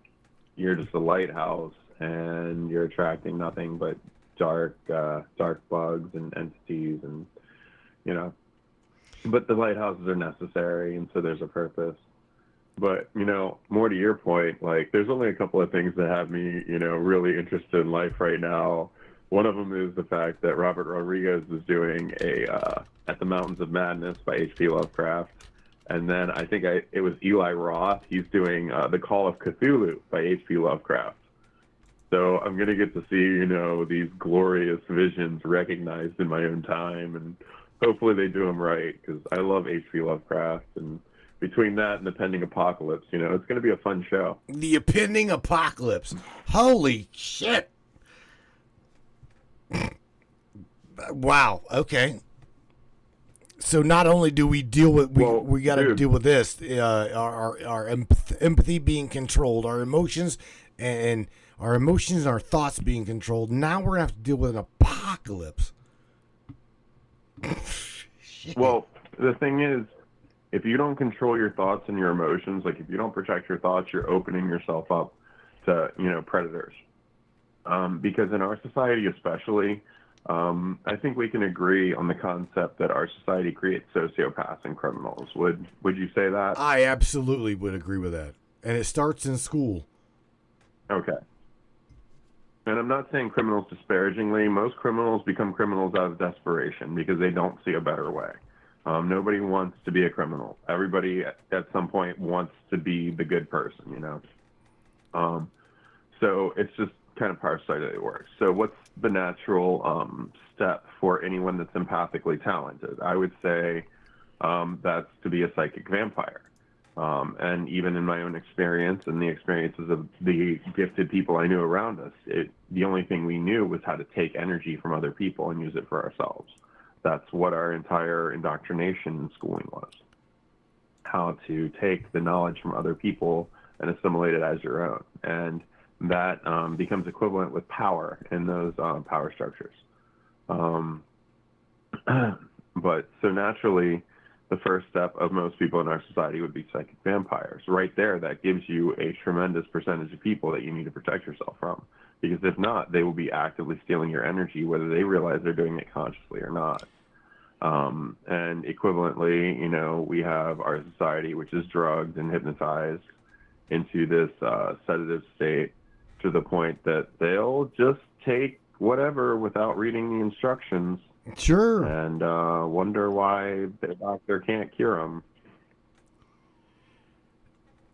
Speaker 4: you're just a lighthouse and you're attracting nothing but dark bugs and entities, and you know. But the lighthouses are necessary, and so there's a purpose. But, you know, more to your point, like, there's only a couple of things that have me, you know, really interested in life right now. One of them is the fact that Robert Rodriguez is doing At the Mountains of Madness by H.P. Lovecraft. And then I think it was Eli Roth. He's doing The Call of Cthulhu by H.P. Lovecraft. So I'm going to get to see, you know, these glorious visions recognized in my own time, and hopefully they do them right, because I love H.P. Lovecraft, and between that and the pending apocalypse, you know, it's going to be a fun show.
Speaker 1: The impending apocalypse. Holy shit. Wow. Okay. So not only do we deal with we got to deal with this, our empathy being controlled, our emotions and our thoughts being controlled. Now we're gonna have to deal with an apocalypse.
Speaker 4: Well, the thing is, if you don't control your thoughts and your emotions, like if you don't protect your thoughts, you're opening yourself up to, you know, predators. Because in our society especially, I think we can agree on the concept that our society creates sociopaths and criminals. Would you say that?
Speaker 1: I absolutely would agree with that. And it starts in school.
Speaker 4: Okay. And I'm not saying criminals disparagingly. Most criminals become criminals out of desperation because they don't see a better way. Nobody wants to be a criminal. Everybody at some point wants to be the good person, you know? So it's just kind of parasitically works. So what's the natural step for anyone that's empathically talented? I would say that's to be a psychic vampire. And even in my own experience and the experiences of the gifted people I knew around us, the only thing we knew was how to take energy from other people and use it for ourselves. That's what our entire indoctrination and schooling was. How to take the knowledge from other people and assimilate it as your own. And that becomes equivalent with power in those power structures. But so naturally, the first step of most people in our society would be psychic vampires. Right there, that gives you a tremendous percentage of people that you need to protect yourself from. Because if not, they will be actively stealing your energy, whether they realize they're doing it consciously or not. And equivalently, you know, we have our society, which is drugged and hypnotized into this sedative state to the point that they'll just take whatever without reading the instructions
Speaker 1: Sure.
Speaker 4: and wonder why the doctor can't cure them.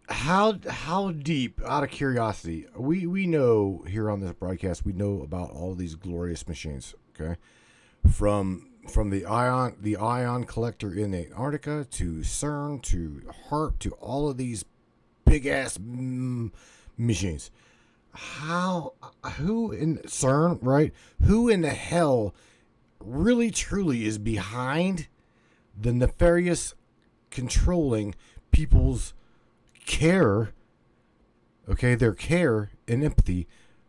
Speaker 1: How deep, out of curiosity, we know here on this broadcast, we know about all these glorious machines, okay? From the ion collector in Antarctica to CERN to HARP to all of these big ass machines. Who in CERN, right? Who in the hell really truly is behind the nefarious controlling people's care, okay, their care and empathy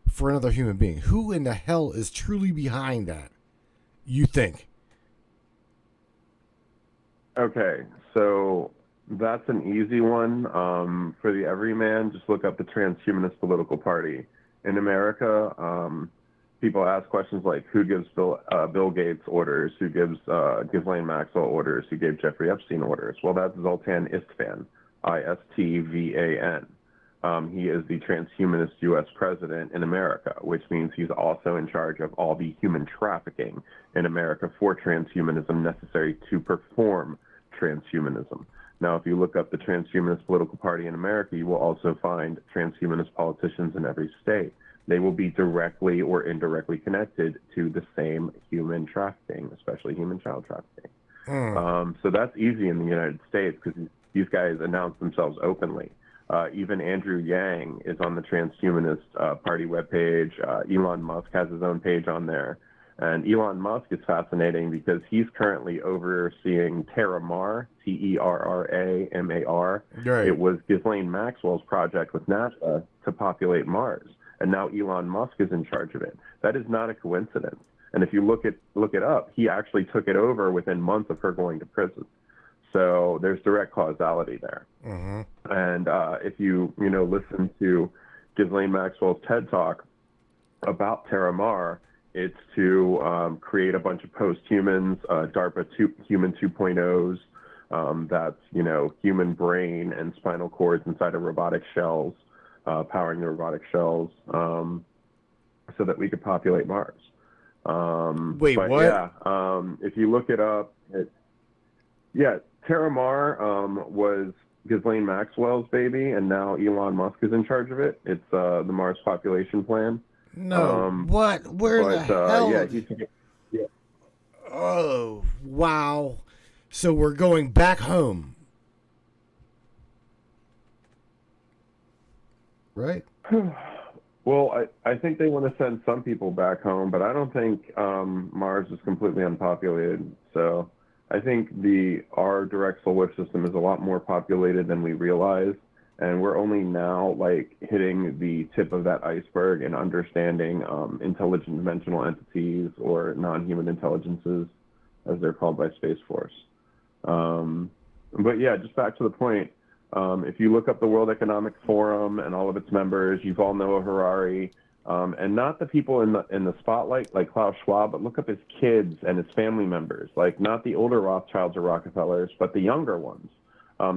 Speaker 1: for another human being? Who in the hell is truly behind that, you think?
Speaker 4: Okay, so that's an easy one. For the everyman, just look up the Transhumanist Political Party. In America, people ask questions like, who gives Bill Gates orders? Who gives Ghislaine Maxwell orders? Who gave Jeffrey Epstein orders? Well, that's Zoltan Istvan, Istvan. He is the transhumanist U.S. president in America, which means he's also in charge of all the human trafficking in America for transhumanism necessary to perform transhumanism. Now, if you look up the Transhumanist Political Party in America, you will also find transhumanist politicians in every state. They will be directly or indirectly connected to the same human trafficking, especially human child trafficking. So that's easy in the United States because these guys announce themselves openly. Even Andrew Yang is on the Transhumanist Party webpage. Elon Musk has his own page on there. And Elon Musk is fascinating because he's currently overseeing TerraMar, TerraMar.
Speaker 1: Right.
Speaker 4: It was Ghislaine Maxwell's project with NASA to populate Mars. And now Elon Musk is in charge of it. That is not a coincidence. And if you look it up, he actually took it over within months of her going to prison. So there's direct causality there.
Speaker 1: Mm-hmm.
Speaker 4: And if you listen to Ghislaine Maxwell's TED Talk about TerraMar, it's to create a bunch of post-humans, DARPA human 2.0s, that's, human brain and spinal cords inside of robotic shells, powering the robotic shells, so that we could populate Mars.
Speaker 1: Wait,
Speaker 4: but
Speaker 1: what?
Speaker 4: Yeah, if you look it up, TerraMar was Ghislaine Maxwell's baby, and now Elon Musk is in charge of it. It's the Mars population plan.
Speaker 1: No, what? Where the hell?
Speaker 4: Yeah.
Speaker 1: Oh, wow. So we're going back home. Right?
Speaker 4: Well, I think they want to send some people back home, but I don't think Mars is completely unpopulated. So I think our direct solar system is a lot more populated than we realize. And we're only now hitting the tip of that iceberg and understanding intelligent dimensional entities or non-human intelligences, as they're called by Space Force. But yeah, just back to the point. If you look up the World Economic Forum and all of its members, Yuval Noah Harari, and not the people in the spotlight like Klaus Schwab, but look up his kids and his family members, not the older Rothschilds or Rockefellers, but the younger ones.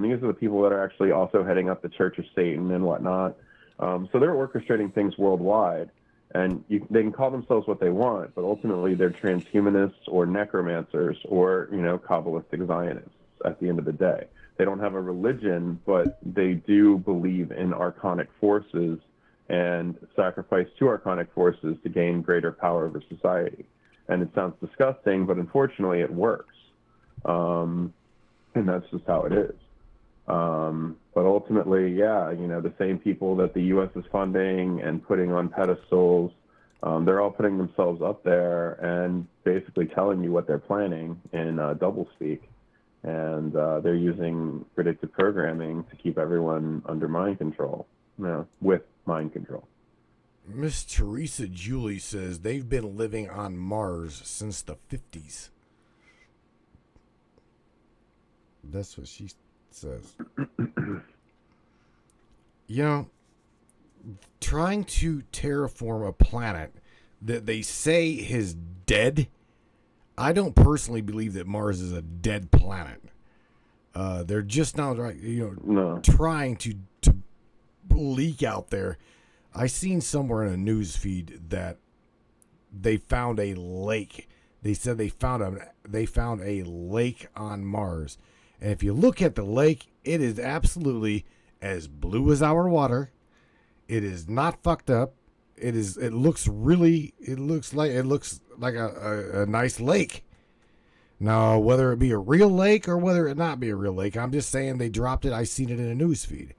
Speaker 4: These are the people that are actually also heading up the Church of Satan and whatnot. So they're orchestrating things worldwide, and they can call themselves what they want, but ultimately they're transhumanists or necromancers or, Kabbalistic Zionists at the end of the day. They don't have a religion, but they do believe in archonic forces and sacrifice to archonic forces to gain greater power over society. And it sounds disgusting, but unfortunately it works. And that's just how it is. But ultimately, the same people that the U.S. is funding and putting on pedestals, they're all putting themselves up there and basically telling you what they're planning in doublespeak. And they're using predictive programming to keep everyone under mind control, with mind control.
Speaker 1: Miss Teresa Julie says they've been living on Mars since the 50s. That's what she says. Trying to terraform a planet that they say is dead, I don't personally believe that Mars is a dead planet. They're just now, trying to leak out there. I seen somewhere in a news feed that they found a lake. They said they found a lake on Mars. And if you look at the lake, it is absolutely as blue as our water. It is not fucked up. It looks like a nice lake. Now, whether it be a real lake or whether it not be a real lake, I'm just saying they dropped it. I seen it in a news feed.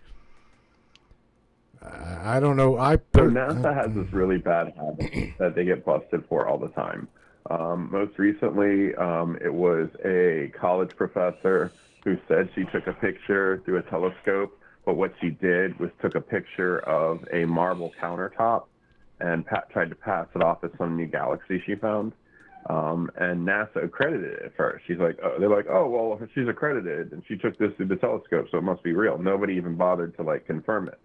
Speaker 1: I don't know.
Speaker 4: So NASA has this really bad habit that they get busted for all the time. Most recently, it was a college professor who said she took a picture through a telescope, but what she did was took a picture of a marble countertop and tried to pass it off as some new galaxy she found. And NASA accredited it at first. They're like, oh, well, if she's accredited and she took this through the telescope, so it must be real. Nobody even bothered to like confirm it.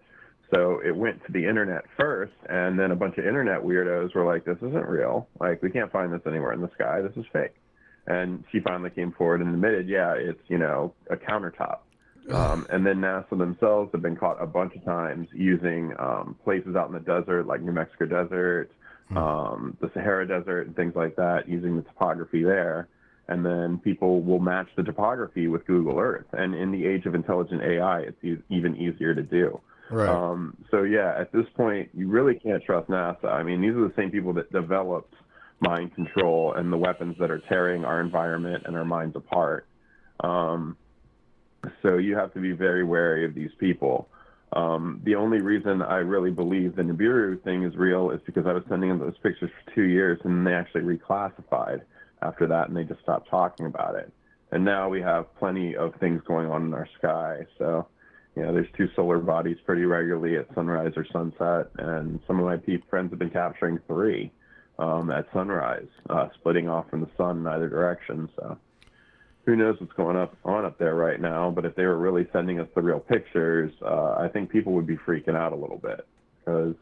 Speaker 4: So it went to the internet first, and then a bunch of internet weirdos were like, this isn't real. Like, we can't find this anywhere in the sky. This is fake. And she finally came forward and admitted, yeah, it's, a countertop. And then NASA themselves have been caught a bunch of times using places out in the desert, like New Mexico desert, the Sahara desert, and things like that, using the topography there. And then people will match the topography with Google Earth. And in the age of intelligent AI, it's even easier to do.
Speaker 1: Right.
Speaker 4: So yeah, at this point, you really can't trust NASA. I mean, these are the same people that developed mind control and the weapons that are tearing our environment and our minds apart. So you have to be very wary of these people. The only reason I really believe the Nibiru thing is real is because I was sending them those pictures for 2 years, and they actually reclassified after that, and they just stopped talking about it. And now we have plenty of things going on in our sky. So, there's 2 solar bodies pretty regularly at sunrise or sunset, and some of my friends have been capturing 3 at sunrise, splitting off from the sun in either direction. So who knows what's going on up there right now, but if they were really sending us the real pictures, I think people would be freaking out a little bit because,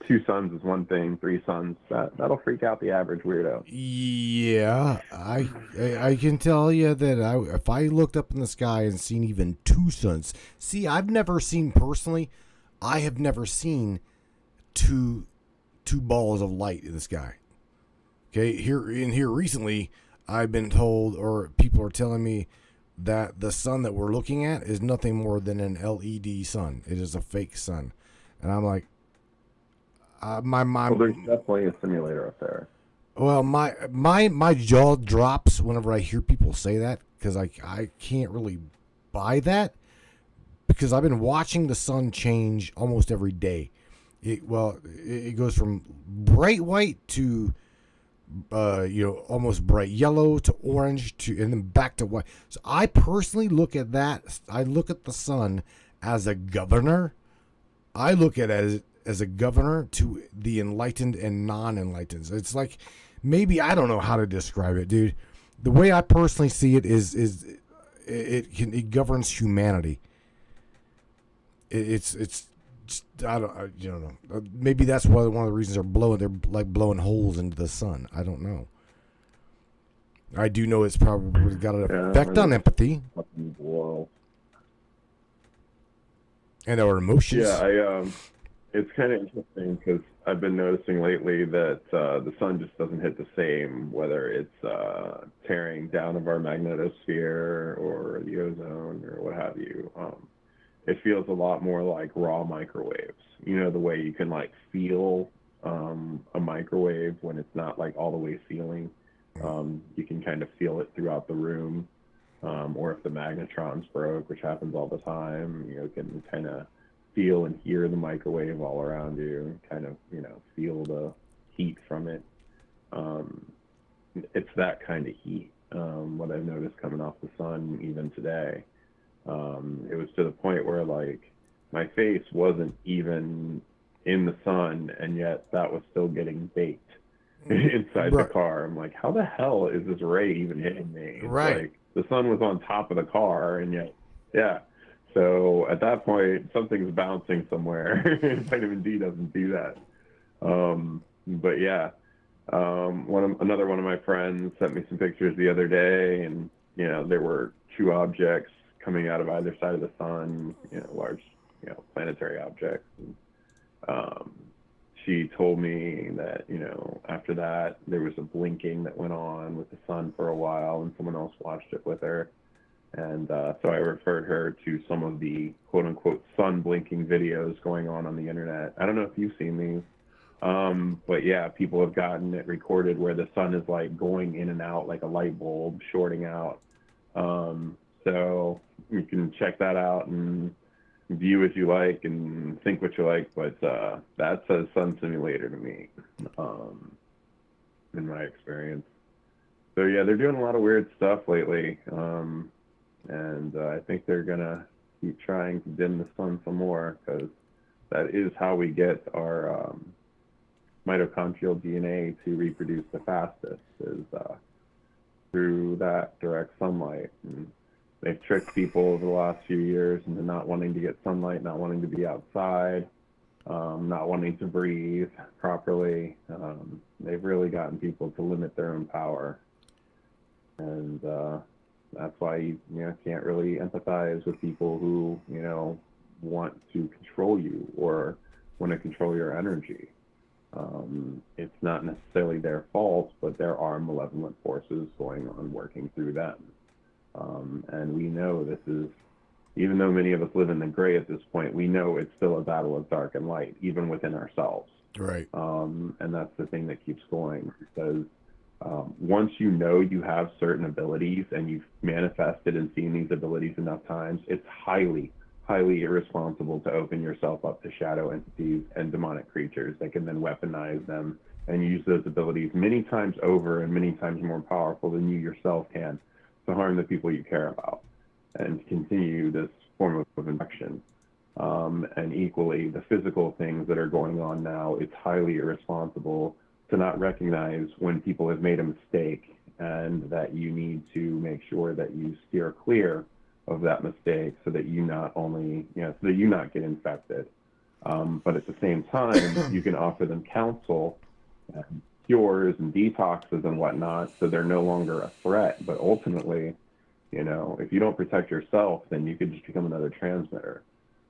Speaker 4: 2 suns is one thing, 3 suns, that'll freak out the average weirdo.
Speaker 1: Yeah, I can tell you that if I looked up in the sky and seen even 2 suns, I've never seen personally, I have never seen two balls of light in the sky. Okay, here recently, I've been told, or people are telling me, that the sun that we're looking at is nothing more than an LED sun. It is a fake sun, and I'm like,
Speaker 4: well, there's definitely a simulator up there.
Speaker 1: Well, my jaw drops whenever I hear people say that, because I can't really buy that, because I've been watching the sun change almost every day. It goes from bright white to almost bright yellow to orange and then back to white. So I personally look at that. I look at the sun as a governor. I look at it as a governor to the enlightened and non-enlightened. It's like, maybe, I don't know how to describe it, dude. The way I personally see it is it governs humanity. It's I don't know. Maybe that's why one of the reasons they're like blowing holes into the sun. I don't know. I do know it's probably got an effect on empathy and our emotions.
Speaker 4: Yeah, it's kind of interesting because I've been noticing lately that the sun just doesn't hit the same, whether it's tearing down of our magnetosphere or the ozone or what have you. It feels a lot more like raw microwaves. The way you can like feel a microwave when it's not like all the way sealing. You can kind of feel it throughout the room. Or if the magnetrons broke, which happens all the time, you can kind of feel and hear the microwave all around you, kind of, feel the heat from it. It's that kind of heat, what I've noticed coming off the sun even today. It was to the point where, like, my face wasn't even in the sun, and yet that was still getting baked inside the car. I'm like, how the hell is this ray even hitting me?
Speaker 1: Right.
Speaker 4: Like, the sun was on top of the car, and yet, yeah. So at that point, something's bouncing somewhere. Vitamin D doesn't do that. But yeah, another one of my friends sent me some pictures the other day, and there were 2 objects coming out of either side of the sun, large, planetary objects. And, she told me that, after that, there was a blinking that went on with the sun for a while, and someone else watched it with her. And so I referred her to some of the quote-unquote sun blinking videos going on the internet. I don't know if you've seen these, but yeah, people have gotten it recorded where the sun is like going in and out like a light bulb, shorting out. So you can check that out and view what you like and think what you like, but that says sun simulator to me, in my experience. So yeah, they're doing a lot of weird stuff lately, and I think they're gonna keep trying to dim the sun some more, because that is how we get our mitochondrial DNA to reproduce the fastest, is through that direct sunlight. And they've tricked people over the last few years into not wanting to get sunlight, not wanting to be outside, not wanting to breathe properly. They've really gotten people to limit their own power. And that's why you can't really empathize with people who, want to control you or want to control your energy. It's not necessarily their fault, but there are malevolent forces going on working through them. And we know this is, even though many of us live in the gray at this point, we know it's still a battle of dark and light, even within ourselves.
Speaker 1: Right.
Speaker 4: And that's the thing that keeps going, because once you know you have certain abilities and you've manifested and seen these abilities enough times, it's highly, highly irresponsible to open yourself up to shadow entities and demonic creatures that can then weaponize them and use those abilities many times over and many times more powerful than you yourself can, to harm the people you care about and continue this form of infection. And equally, the physical things that are going on now, it's highly irresponsible to not recognize when people have made a mistake, and that you need to make sure that you steer clear of that mistake, so that you not only, so that you not get infected, but at the same time, you can offer them counsel, cures and detoxes and whatnot, so they're no longer a threat. But ultimately, if you don't protect yourself, then you could just become another transmitter.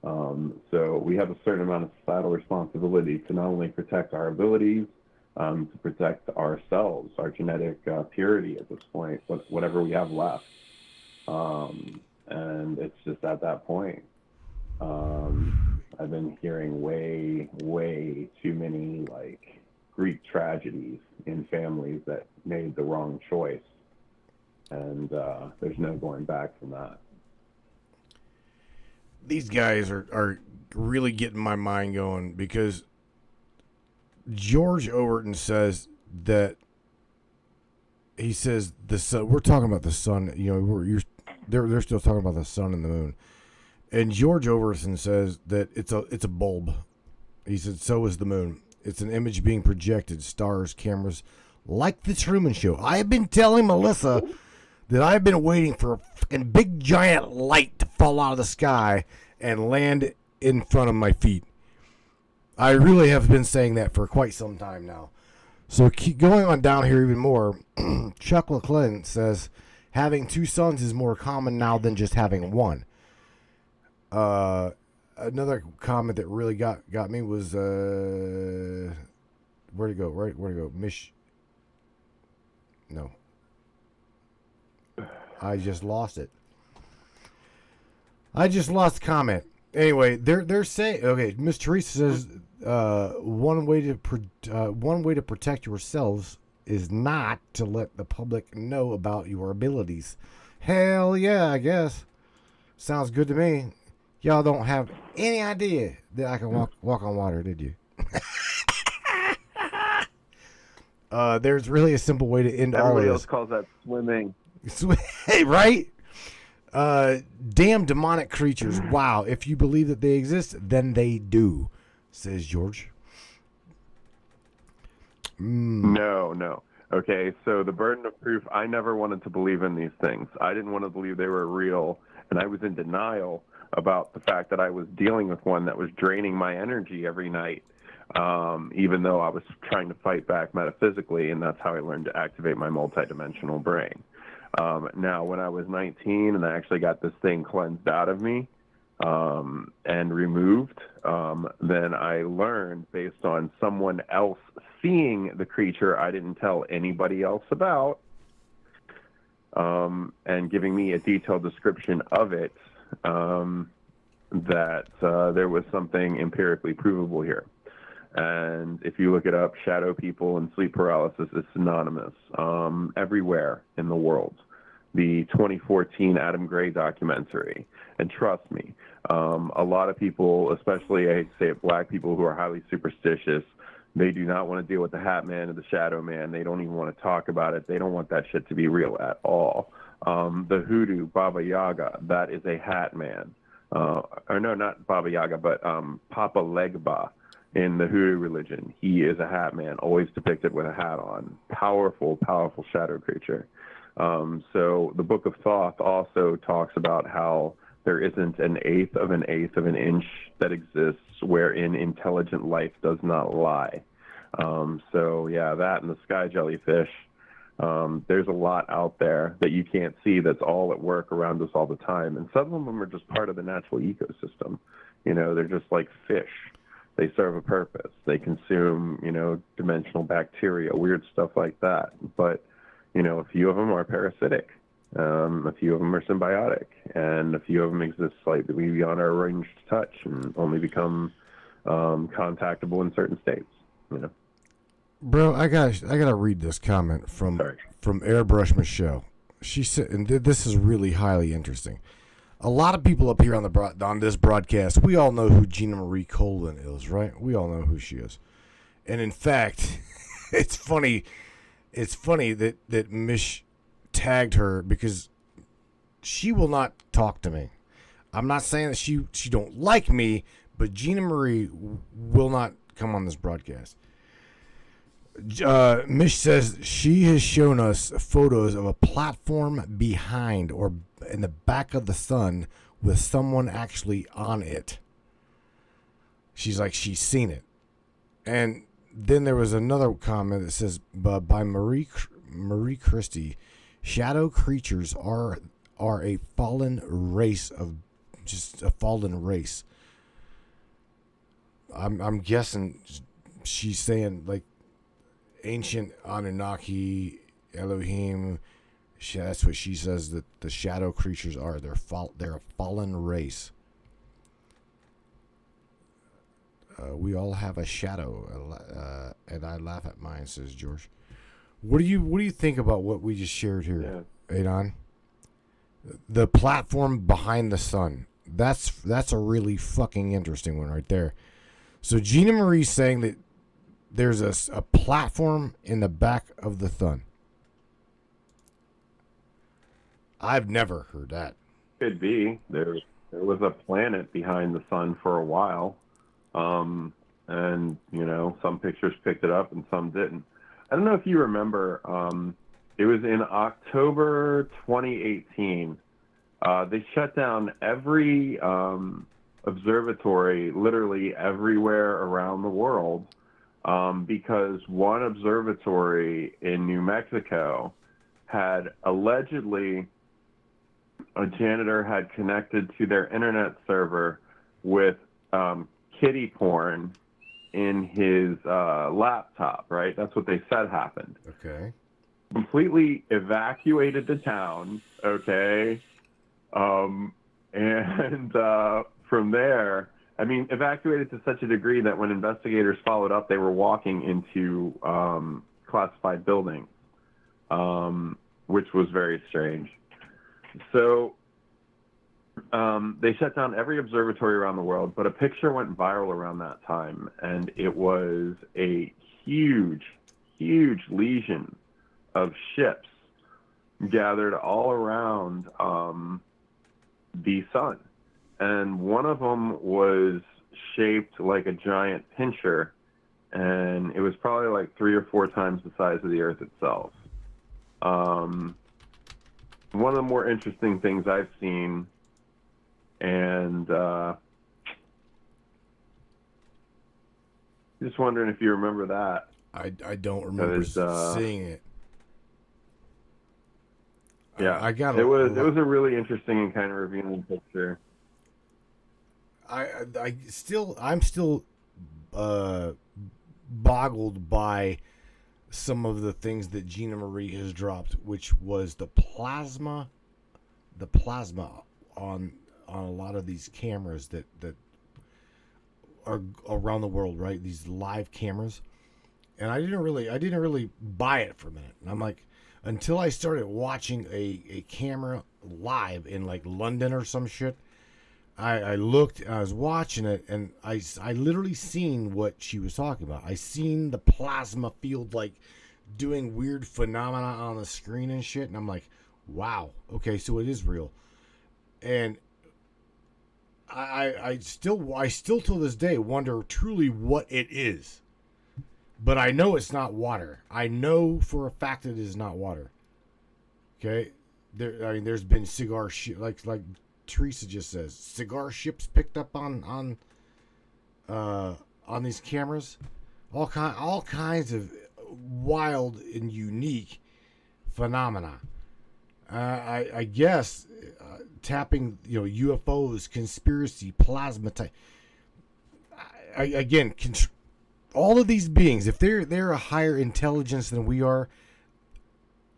Speaker 4: So we have a certain amount of societal responsibility to not only protect our abilities, to protect ourselves, our genetic purity at this point, whatever we have left. And it's just at that point. I've been hearing way, way too many Greek tragedies in families that made the wrong choice. And there's no going back from that.
Speaker 1: These guys are really getting my mind going, because George Overton says that the sun. We're talking about the sun. They're still talking about the sun and the moon. And George Overton says that it's a bulb. He said so is the moon. It's an image being projected, stars, cameras, like the Truman Show. I have been telling Melissa that I've been waiting for a fucking big giant light to fall out of the sky and land in front of my feet. I really have been saying that for quite some time now. So keep going on down here even more. Chuck LaClin says, having two suns is more common now than just having one. Another comment that really got me was, where'd it go? Where'd it go? No. I just lost it. I just lost the comment. Anyway, they're saying, okay, Miss Teresa says, one way to protect yourselves is not to let the public know about your abilities. Hell yeah, I guess. Sounds good to me. Y'all don't have any idea that I can walk on water, did you? There's really a simple way to end all of this.
Speaker 4: Everybody else calls that swimming.
Speaker 1: Hey, right? Damn demonic creatures. Wow. If you believe that they exist, then they do, says George.
Speaker 4: No. Okay, so the burden of proof, I never wanted to believe in these things. I didn't want to believe they were real, and I was in denial about the fact that I was dealing with one that was draining my energy every night, even though I was trying to fight back metaphysically, and that's how I learned to activate my multidimensional brain. Now, when I was 19 and I actually got this thing cleansed out of me, and removed, then I learned based on someone else seeing the creature I didn't tell anybody else about, and giving me a detailed description of it, that there was something empirically provable here. And if you look it up, shadow people and sleep paralysis is synonymous everywhere in the world. The 2014 Adam Gray documentary, and trust me, a lot of people, especially I hate to say it, black people who are highly superstitious, they do not want to deal with the Hat Man and the Shadow Man. They don't even want to talk about it. They don't want that shit to be real at all. The hoodoo Baba Yaga, that is a Hat Man. Or no, not Baba Yaga, but Papa Legba in the hoodoo religion. He is a Hat Man, always depicted with a hat on. Powerful, powerful shadow creature. So the Book of Thoth also talks about how there isn't an eighth of an inch that exists wherein intelligent life does not lie. So yeah, that and the sky jellyfish. There's a lot out there that you can't see that's all at work around us all the time. And some of them are just part of the natural ecosystem. You know, they're just like fish. They serve a purpose. They consume, you know, dimensional bacteria, weird stuff like that. But, you know, a few of them are parasitic. A few of them are symbiotic. And a few of them exist slightly beyond our range to touch and only become contactable in certain states, you know.
Speaker 1: Bro, I gotta read this comment from Airbrush Michelle. She said, and this is really highly interesting. A lot of people up here on this broadcast, we all know who Gina Marie Colvin is, right? We all know who she is. And in fact, it's funny that Mish tagged her because she will not talk to me. I'm not saying that she don't like me, but Gina Marie will not come on this broadcast. Mish says she has shown us photos of a platform behind or in the back of the sun with someone actually on it. She's like, she's seen it. And then there was another comment that says, by Marie Christie, shadow creatures are a fallen race of just a fallen race. I'm guessing she's saying like ancient Anunnaki, Elohim. That's what she says that the shadow creatures are. They're a fallen race. We all have a shadow, and I laugh at mine, says George. What do you think about what we just shared here, Adon? The platform behind the sun. That's a really fucking interesting one right there. So Gina Marie's saying that there's a platform in the back of the sun. I've never heard that.
Speaker 4: Could be. There was a planet behind the sun for a while. And, you know, some pictures picked it up and some didn't. I don't know if you remember, it was in October 2018. They shut down every observatory literally everywhere around the world because one observatory in New Mexico had allegedly, a janitor had connected to their internet server with kiddie porn in his laptop, right? That's what they said happened.
Speaker 1: Okay.
Speaker 4: Completely evacuated the town, okay? And from there, I mean, evacuated to such a degree that when investigators followed up, they were walking into classified buildings, which was very strange. So they shut down every observatory around the world, but a picture went viral around that time, and it was a huge, huge legion of ships gathered all around the sun. And one of them was shaped like a giant pincher, and it was probably like 3 or 4 times the size of the Earth itself. One of the more interesting things I've seen, and just wondering if you remember that.
Speaker 1: I don't remember seeing it.
Speaker 4: Yeah,
Speaker 1: I got
Speaker 4: it was a really interesting and kind of revealing picture.
Speaker 1: I'm still boggled by some of the things that Gina Marie has dropped, which was the plasma on a lot of these cameras that are around the world, right? These live cameras. And I didn't really buy it for a minute. And I'm like, until I started watching a camera live in like London or some shit, I looked and I was watching it, and I literally seen what she was talking about. I seen the plasma field like doing weird phenomena on the screen and shit, and I'm like, wow, okay, so it is real. And I still to this day wonder truly what it is. But I know it's not water. I know for a fact it is not water. Okay? There's been cigar ship, like Teresa just says, cigar ships picked up on these cameras. All kinds of wild and unique phenomena. I guess tapping, UFOs, conspiracy, plasma type. Again, all of these beings, if they're a higher intelligence than we are,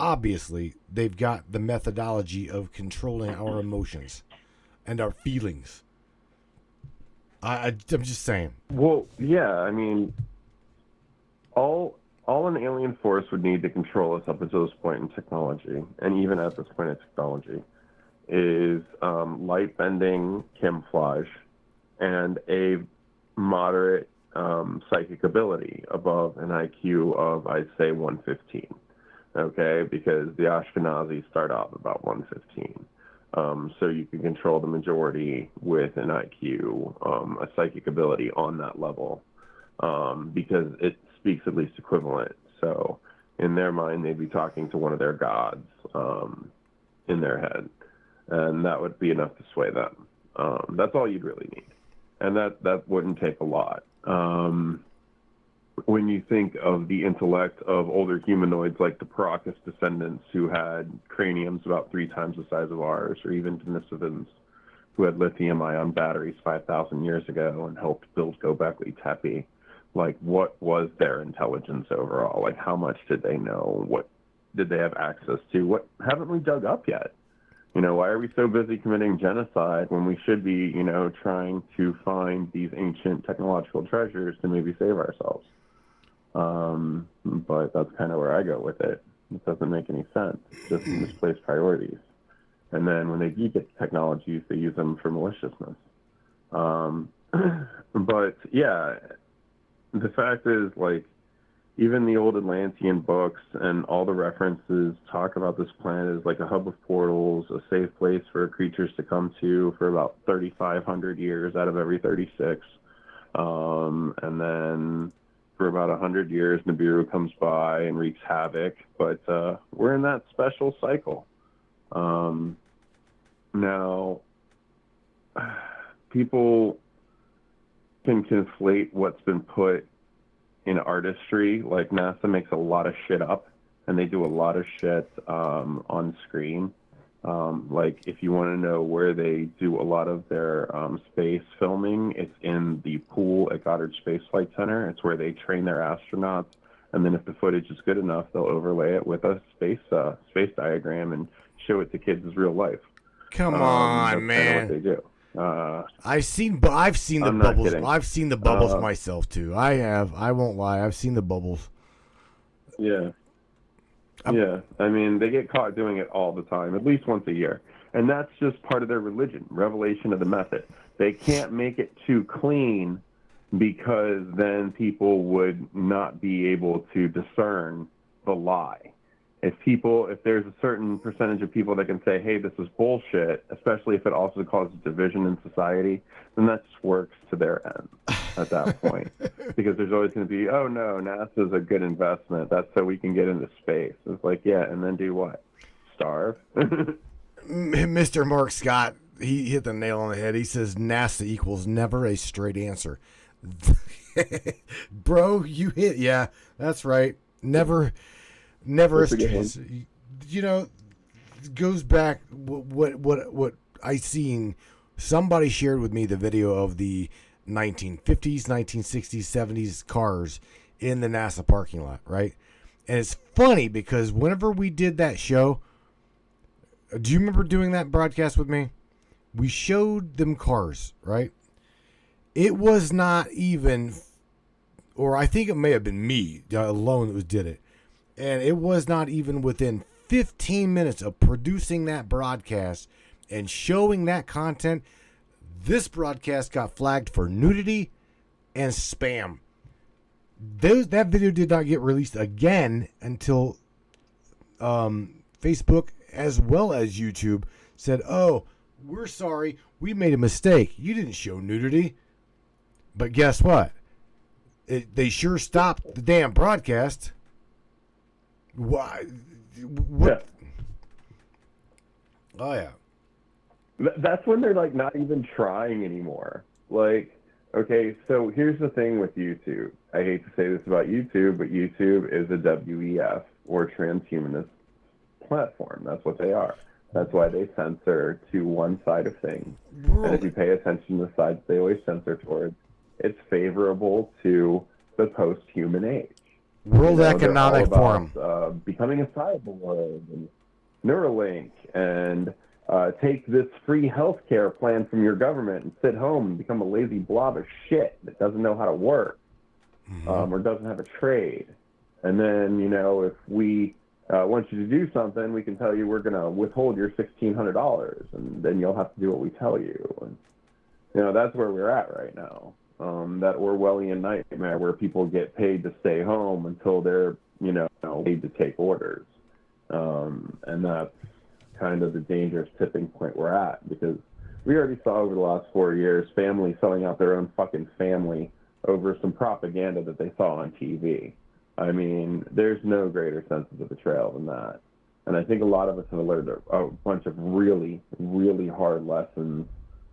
Speaker 1: obviously they've got the methodology of controlling our emotions and our feelings. I'm just saying.
Speaker 4: Well, yeah, I mean, all an alien force would need to control us up until this point in technology, and even at this point in technology, is light bending camouflage and a moderate psychic ability above an IQ of, I'd say, 115. Okay, because the Ashkenazis start off about 115. So you can control the majority with an IQ, a psychic ability on that level, because it speaks at least equivalent. So in their mind, they'd be talking to one of their gods in their head, and that would be enough to sway them. That's all you'd really need, and that wouldn't take a lot. When you think of the intellect of older humanoids like the Paracas descendants, who had craniums about 3 times the size of ours, or even Denisovans, who had lithium-ion batteries 5,000 years ago and helped build Göbekli Tepe, like, what was their intelligence overall? Like, how much did they know? What did they have access to? What haven't we dug up yet? Why are we so busy committing genocide when we should be, trying to find these ancient technological treasures to maybe save ourselves? But that's kind of where I go with it. It doesn't make any sense. It's just misplaced priorities. And then when they do get technologies, they use them for maliciousness. But yeah, the fact is, like, even the old Atlantean books and all the references talk about this planet as like a hub of portals, a safe place for creatures to come to for about 3,500 years out of every 36. And then for about 100 years, Nibiru comes by and wreaks havoc. But we're in that special cycle. Now, people can conflate what's been put in artistry. Like, NASA makes a lot of shit up, and they do a lot of shit on screen. Like, if you want to know where they do a lot of their space filming, it's in the pool at Goddard Space Flight Center. It's where they train their astronauts, and then if the footage is good enough, they'll overlay it with a space diagram and show it to kids as real life.
Speaker 1: Come on, man!
Speaker 4: Kind of what they do.
Speaker 1: I've seen the bubbles.
Speaker 4: Kidding.
Speaker 1: I've seen the bubbles myself too. I have. I won't lie. I've seen the bubbles.
Speaker 4: Yeah. Yeah. I mean, they get caught doing it all the time, at least once a year. And that's just part of their religion, revelation of the method. They can't make it too clean because then people would not be able to discern the lie. If there's a certain percentage of people that can say, hey, this is bullshit, especially if it also causes division in society, then that just works to their end at that point. Because there's always going to be, oh, no, NASA's a good investment. That's so we can get into space. It's like, yeah, and then do what? Starve?
Speaker 1: Mr. Mark Scott, he hit the nail on the head. He says NASA equals never a straight answer. Bro, you hit, yeah, that's right. Never a straight answer. It goes back what I seen somebody shared with me the video of the 1950s, 1960s, 70s cars in the NASA parking lot, right? And it's funny because whenever we did that show, do you remember doing that broadcast with me? We showed them cars, right? It was not even, or I think it may have been me alone that did it. And it was not even within 15 minutes of producing that broadcast and showing that content, this broadcast got flagged for nudity and spam. That video did not get released again until Facebook as well as YouTube said, "Oh, we're sorry, we made a mistake. You didn't show nudity." But guess what? They sure stopped the damn broadcast. Why? What?
Speaker 4: Yeah.
Speaker 1: Oh yeah.
Speaker 4: That's when they're like not even trying anymore. Like, okay, so here's the thing with YouTube. I hate to say this about YouTube, but YouTube is a WEF or transhumanist platform. That's what they are. That's why they censor to one side of things. And if you pay attention to the sides they always censor towards, it's favorable to the post-human age.
Speaker 1: World Economic Forum.
Speaker 4: Becoming a cyborg and Neuralink and take this free healthcare plan from your government and sit home and become a lazy blob of shit that doesn't know how to work or doesn't have a trade. And then, if we want you to do something, we can tell you we're going to withhold your $1,600 and then you'll have to do what we tell you. And, that's where we're at right now. That Orwellian nightmare where people get paid to stay home until they're, paid to take orders. And that's kind of the dangerous tipping point we're at, because we already saw over the last 4 years families selling out their own fucking family over some propaganda that they saw on TV. I mean, there's no greater sense of betrayal than that. And I think a lot of us have learned a bunch of really, really hard lessons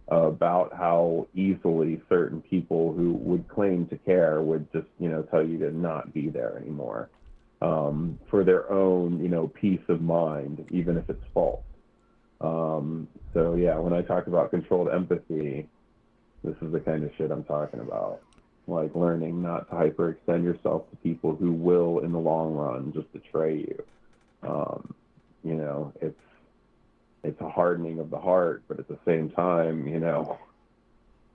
Speaker 4: about how easily certain people who would claim to care would just, tell you to not be there anymore for their own, peace of mind, even if it's false. So, yeah, when I talk about controlled empathy, this is the kind of shit I'm talking about. Like learning not to hyperextend yourself to people who will, in the long run, just betray you. It's a hardening of the heart, but at the same time,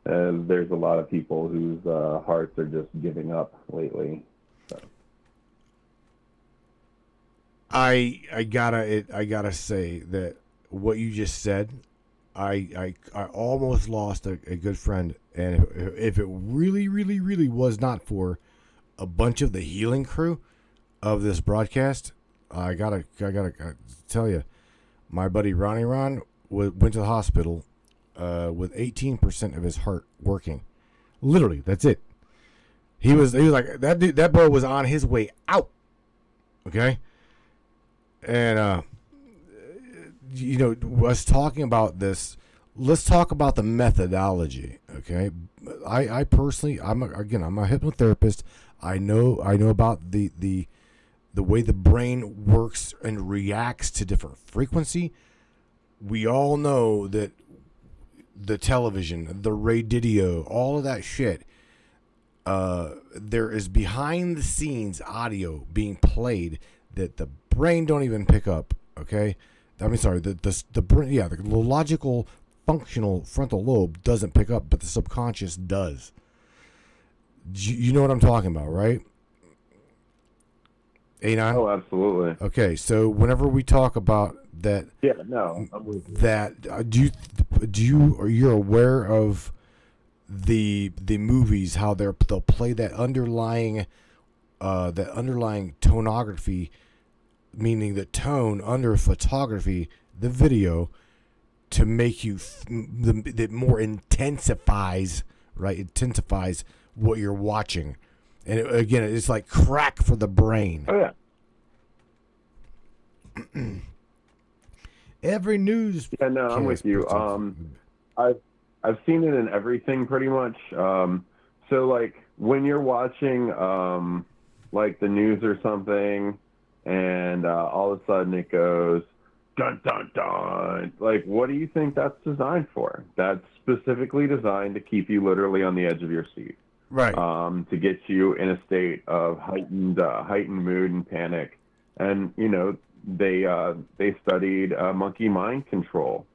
Speaker 4: there's a lot of people whose hearts are just giving up lately. So.
Speaker 1: I gotta say that what you just said, I almost lost a good friend, and if it really, really, really was not for a bunch of the healing crew of this broadcast, I gotta tell you, my buddy Ron went to the hospital with 18% of his heart working. Literally, that's it. He was like that boy was on his way out. Okay, and us talking about this. Let's talk about the methodology. Okay, I personally, I'm a hypnotherapist. I know about the way the brain works and reacts to different frequency. We all know that the television, the radio, all of that shit, there is behind the scenes audio being played that the brain don't even pick up. Okay, I mean, sorry, the brain, yeah, the logical functional frontal lobe doesn't pick up, but the subconscious does. You know what I'm talking about, right? A9?
Speaker 4: Oh, absolutely.
Speaker 1: Okay, so whenever we talk about that,
Speaker 4: yeah, no, I'm with you.
Speaker 1: That you're aware of the movies, how they'll play that underlying tonography, meaning the tone under photography, the video, to make you that more intensifies, right? Intensifies what you're watching. And again, it's like crack for the brain.
Speaker 4: Oh, yeah.
Speaker 1: Every news.
Speaker 4: Yeah, no, I'm with you. I've seen it in everything pretty much. So like when you're watching like the news or something, and all of a sudden it goes, Dun, dun, dun. Like, what do you think that's designed for? That's specifically designed to keep you literally on the edge of your seat.
Speaker 1: Right.
Speaker 4: To get you in a state of heightened mood and panic. And, you know, they studied monkey mind control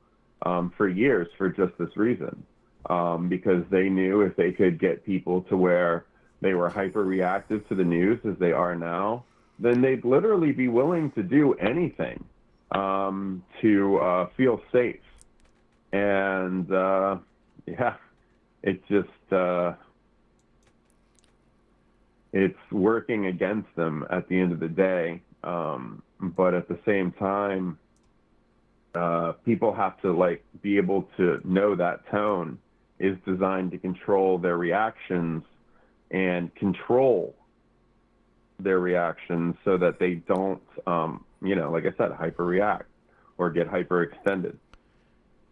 Speaker 4: for years for just this reason. Because they knew if they could get people to where they were hyper reactive to the news as they are now, then they'd literally be willing to do anything to feel safe. And yeah, it just it's working against them at the end of the day. But at the same time, people have to like be able to know that tone is designed to control their reactions and control their reactions so that they don't, you know, like I said, hyperreact or get hyperextended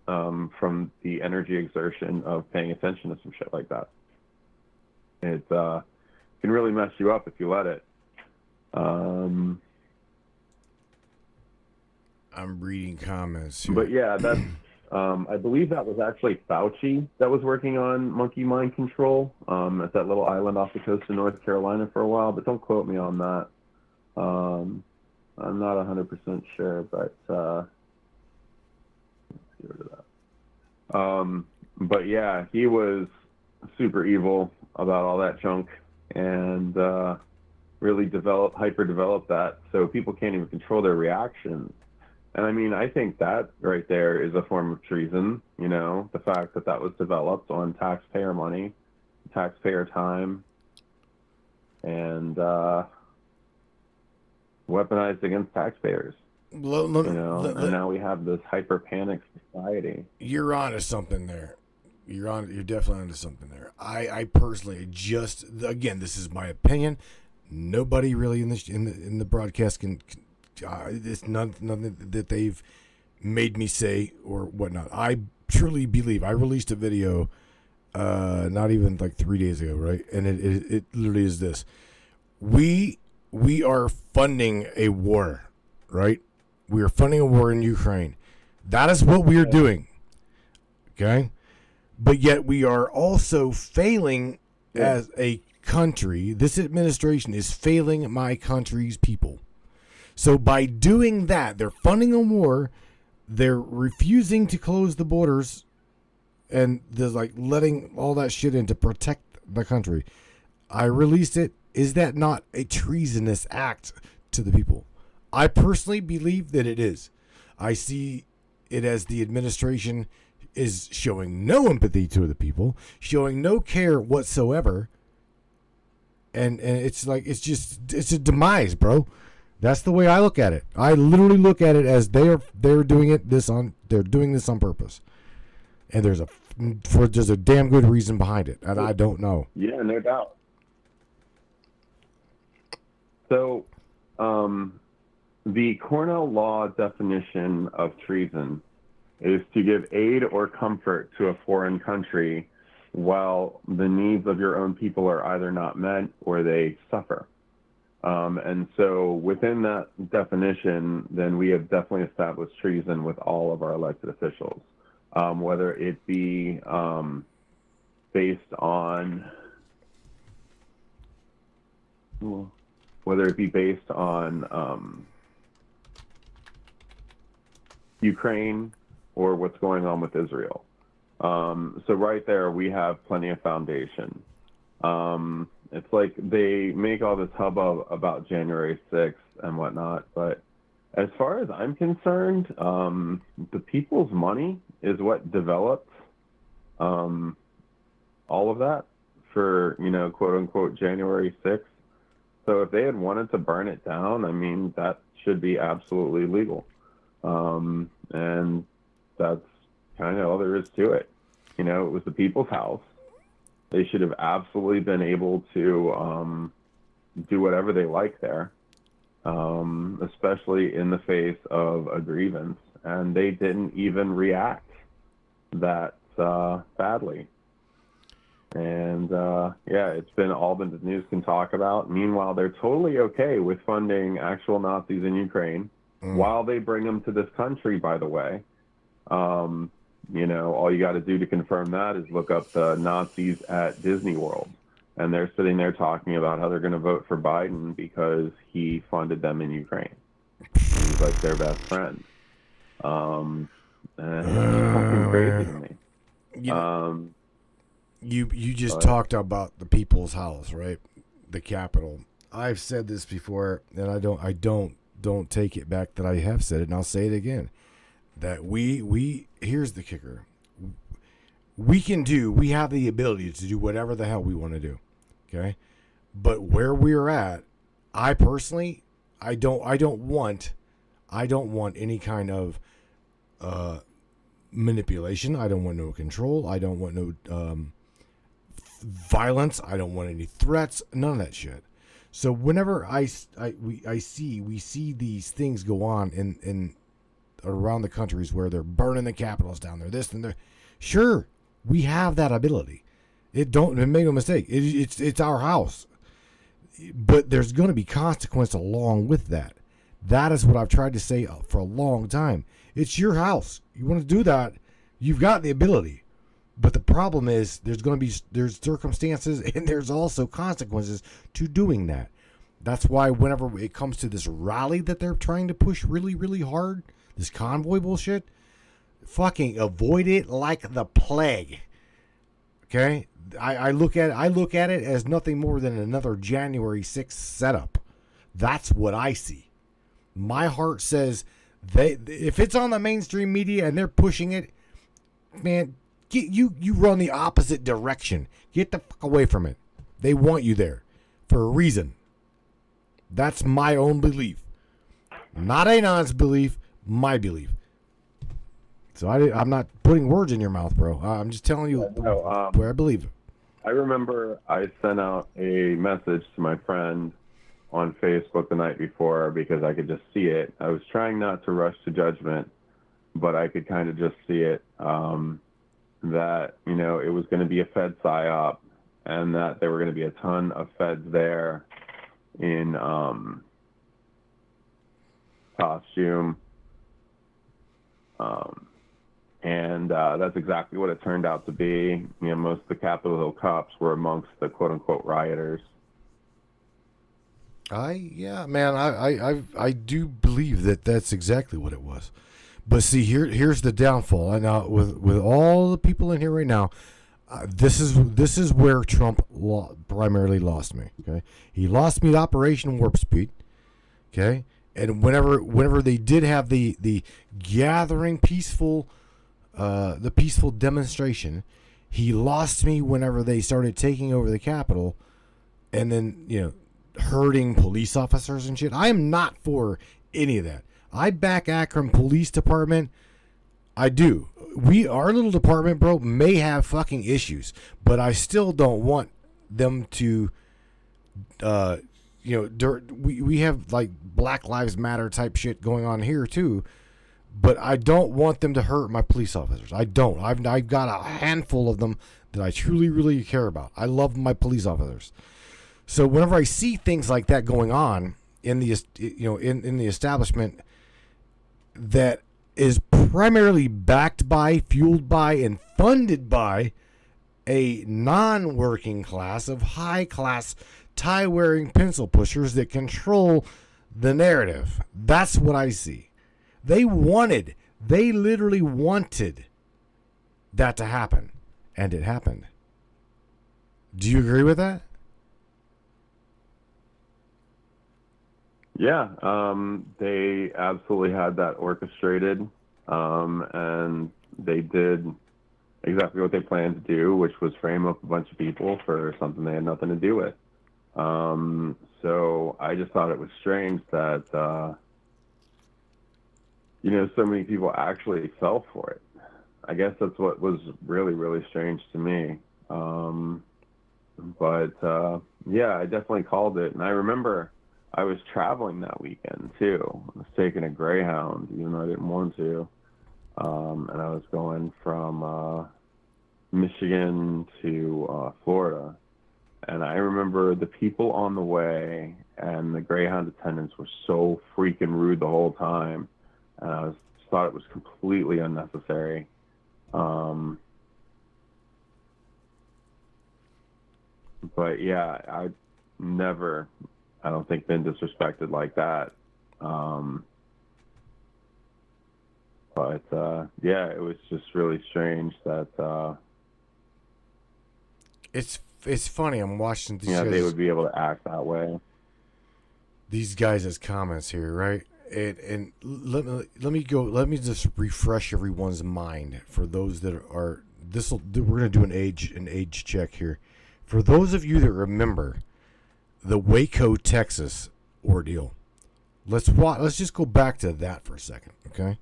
Speaker 4: from the energy exertion of paying attention to some shit like that. It can really mess you up if you let it.
Speaker 1: I'm reading comments here.
Speaker 4: But yeah, that's I believe that was actually Fauci that was working on monkey mind control at that little island off the coast of North Carolina for a while, but don't quote me on that. I'm not 100% sure, but let's get rid of that. But yeah, he was super evil about all that junk and really hyper-developed that so people can't even control their reactions. And I mean, I think that right there is a form of treason, you know, the fact that that was developed on taxpayer money, taxpayer time, and weaponized against taxpayers. And now we have this hyper panic society.
Speaker 1: You're onto something there. You're definitely onto something there. I personally just, again, this is my opinion. Nobody really in the broadcast can it's nothing that they've made me say or whatnot. I truly believe. I released a video not even like 3 days ago, right? And it literally is this. We are funding a war, right? We are funding a war in Ukraine. That is what we are doing. Okay? But yet we are also failing as a country. This administration is failing my country's people. So by doing that, they're funding a war, they're refusing to close the borders, and they're like letting all that shit in to protect the country. I released it. Is that not a treasonous act to the people? I personally believe that it is. I see it as the administration is showing no empathy to the people, showing no care whatsoever. And it's like, it's a demise, bro. That's the way I look at it. I literally look at it as they're doing this on purpose, and there's a damn good reason behind it, and I don't know.
Speaker 4: Yeah, no doubt. So, the Cornell Law definition of treason is to give aid or comfort to a foreign country while the needs of your own people are either not met or they suffer. And so within that definition, then we have definitely established treason with all of our elected officials, whether it be based on Ukraine or what's going on with Israel. So right there, we have plenty of foundation. It's like they make all this hubbub about January 6th and whatnot, but as far as I'm concerned, the people's money is what developed all of that for, you know, quote unquote January 6th. So if they had wanted to burn it down, I mean, that should be absolutely legal. And that's kind of all there is to it. You know, it was the people's house. They should have absolutely been able to do whatever they like there, especially in the face of a grievance. And they didn't even react that badly. And, yeah, it's been all that the news can talk about. Meanwhile, they're totally okay with funding actual Nazis in Ukraine. while they bring them to this country, by the way. You know, all you got to do to confirm that is look up the Nazis at Disney World. And they're sitting there talking about how they're going to vote for Biden because he funded them in Ukraine. He's like their best friend. And it's fucking crazy to me.
Speaker 1: You just talked about the People's House, right? The Capitol. I've said this before, and I don't take it back that I have said it, and I'll say it again. That we here's the kicker. We have the ability to do whatever the hell we want to do. Okay? But where we're at, I personally I don't want any kind of manipulation. I don't want no control. I don't want no violence. I don't want any threats. None of that shit. So whenever we see these things go on in around the countries where they're burning the capitals down there, this and there, sure, we have that ability. Don't make no mistake. It's our house, but there's going to be consequence along with that. That is what I've tried to say for a long time. It's your house. You want to do that, you've got the ability. But the problem is there's circumstances and there's also consequences to doing that. That's why whenever it comes to this rally that they're trying to push really, really hard, this convoy bullshit, fucking avoid it like the plague. Okay? I look at it as nothing more than another January 6th setup. That's what I see. My heart says if it's on the mainstream media and they're pushing it, man, you run the opposite direction. Get the fuck away from it. They want you there for a reason. That's my own belief. Not Anon's belief, my belief. So I'm not putting words in your mouth, bro. I'm just telling you where I believe.
Speaker 4: I remember I sent out a message to my friend on Facebook the night before because I could just see it. I was trying not to rush to judgment, but I could kind of just see it. That, you know, it was going to be a Fed psyop and that there were going to be a ton of Feds there in costume. And that's exactly what it turned out to be. You know, most of the Capitol Hill cops were amongst the quote-unquote rioters.
Speaker 1: I do believe that that's exactly what it was. But see, here's the downfall. And now with all the people in here right now, this is where Trump primarily lost me. Okay, he lost me at Operation Warp Speed. Okay, and whenever they did have the gathering peaceful demonstration, he lost me whenever they started taking over the Capitol, and then hurting police officers and shit. I am not for any of that. I back Akron Police Department. I do. Our little department, bro, may have fucking issues, but I still don't want them to, we have like Black Lives Matter type shit going on here too, but I don't want them to hurt my police officers. I don't. I've got a handful of them that I truly, really care about. I love my police officers. So whenever I see things like that going on in the, in the establishment that is primarily backed by, fueled by, and funded by a non-working class of high-class tie-wearing pencil pushers that control the narrative. That's what I see. They literally wanted that to happen, and it happened. Do you agree with that?
Speaker 4: Yeah, they absolutely had that orchestrated, and they did exactly what they planned to do, which was frame up a bunch of people for something they had nothing to do with. So I just thought it was strange that, so many people actually fell for it. I guess that's what was really, really strange to me. Yeah, I definitely called it, and I remember I was traveling that weekend too. I was taking a Greyhound, even though I didn't want to. And I was going from Michigan to Florida. And I remember the people on the way and the Greyhound attendants were so freaking rude the whole time. And I thought it was completely unnecessary. But yeah, I never, I don't think, been disrespected like that. But yeah, it was just really strange that
Speaker 1: it's funny. I'm watching these
Speaker 4: they
Speaker 1: guys,
Speaker 4: would be able to act that way.
Speaker 1: these guys as comments here, right? And let me just refresh everyone's mind for those that are we're gonna do an age check here. For those of you that remember the Waco, Texas ordeal, let's just go back to that for a second, okay?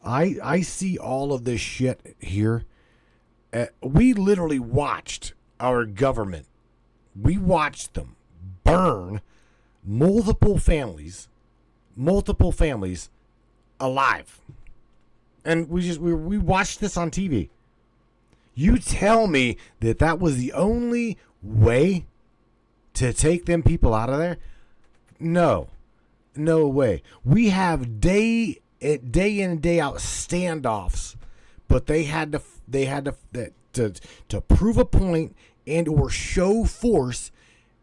Speaker 1: I see all of this shit here. We literally watched our government. We watched them burn multiple families alive, and we watched this on TV. You tell me that was the only way to take them people out of there? No way. We have day in and day out standoffs, but they had to prove a point and or show force,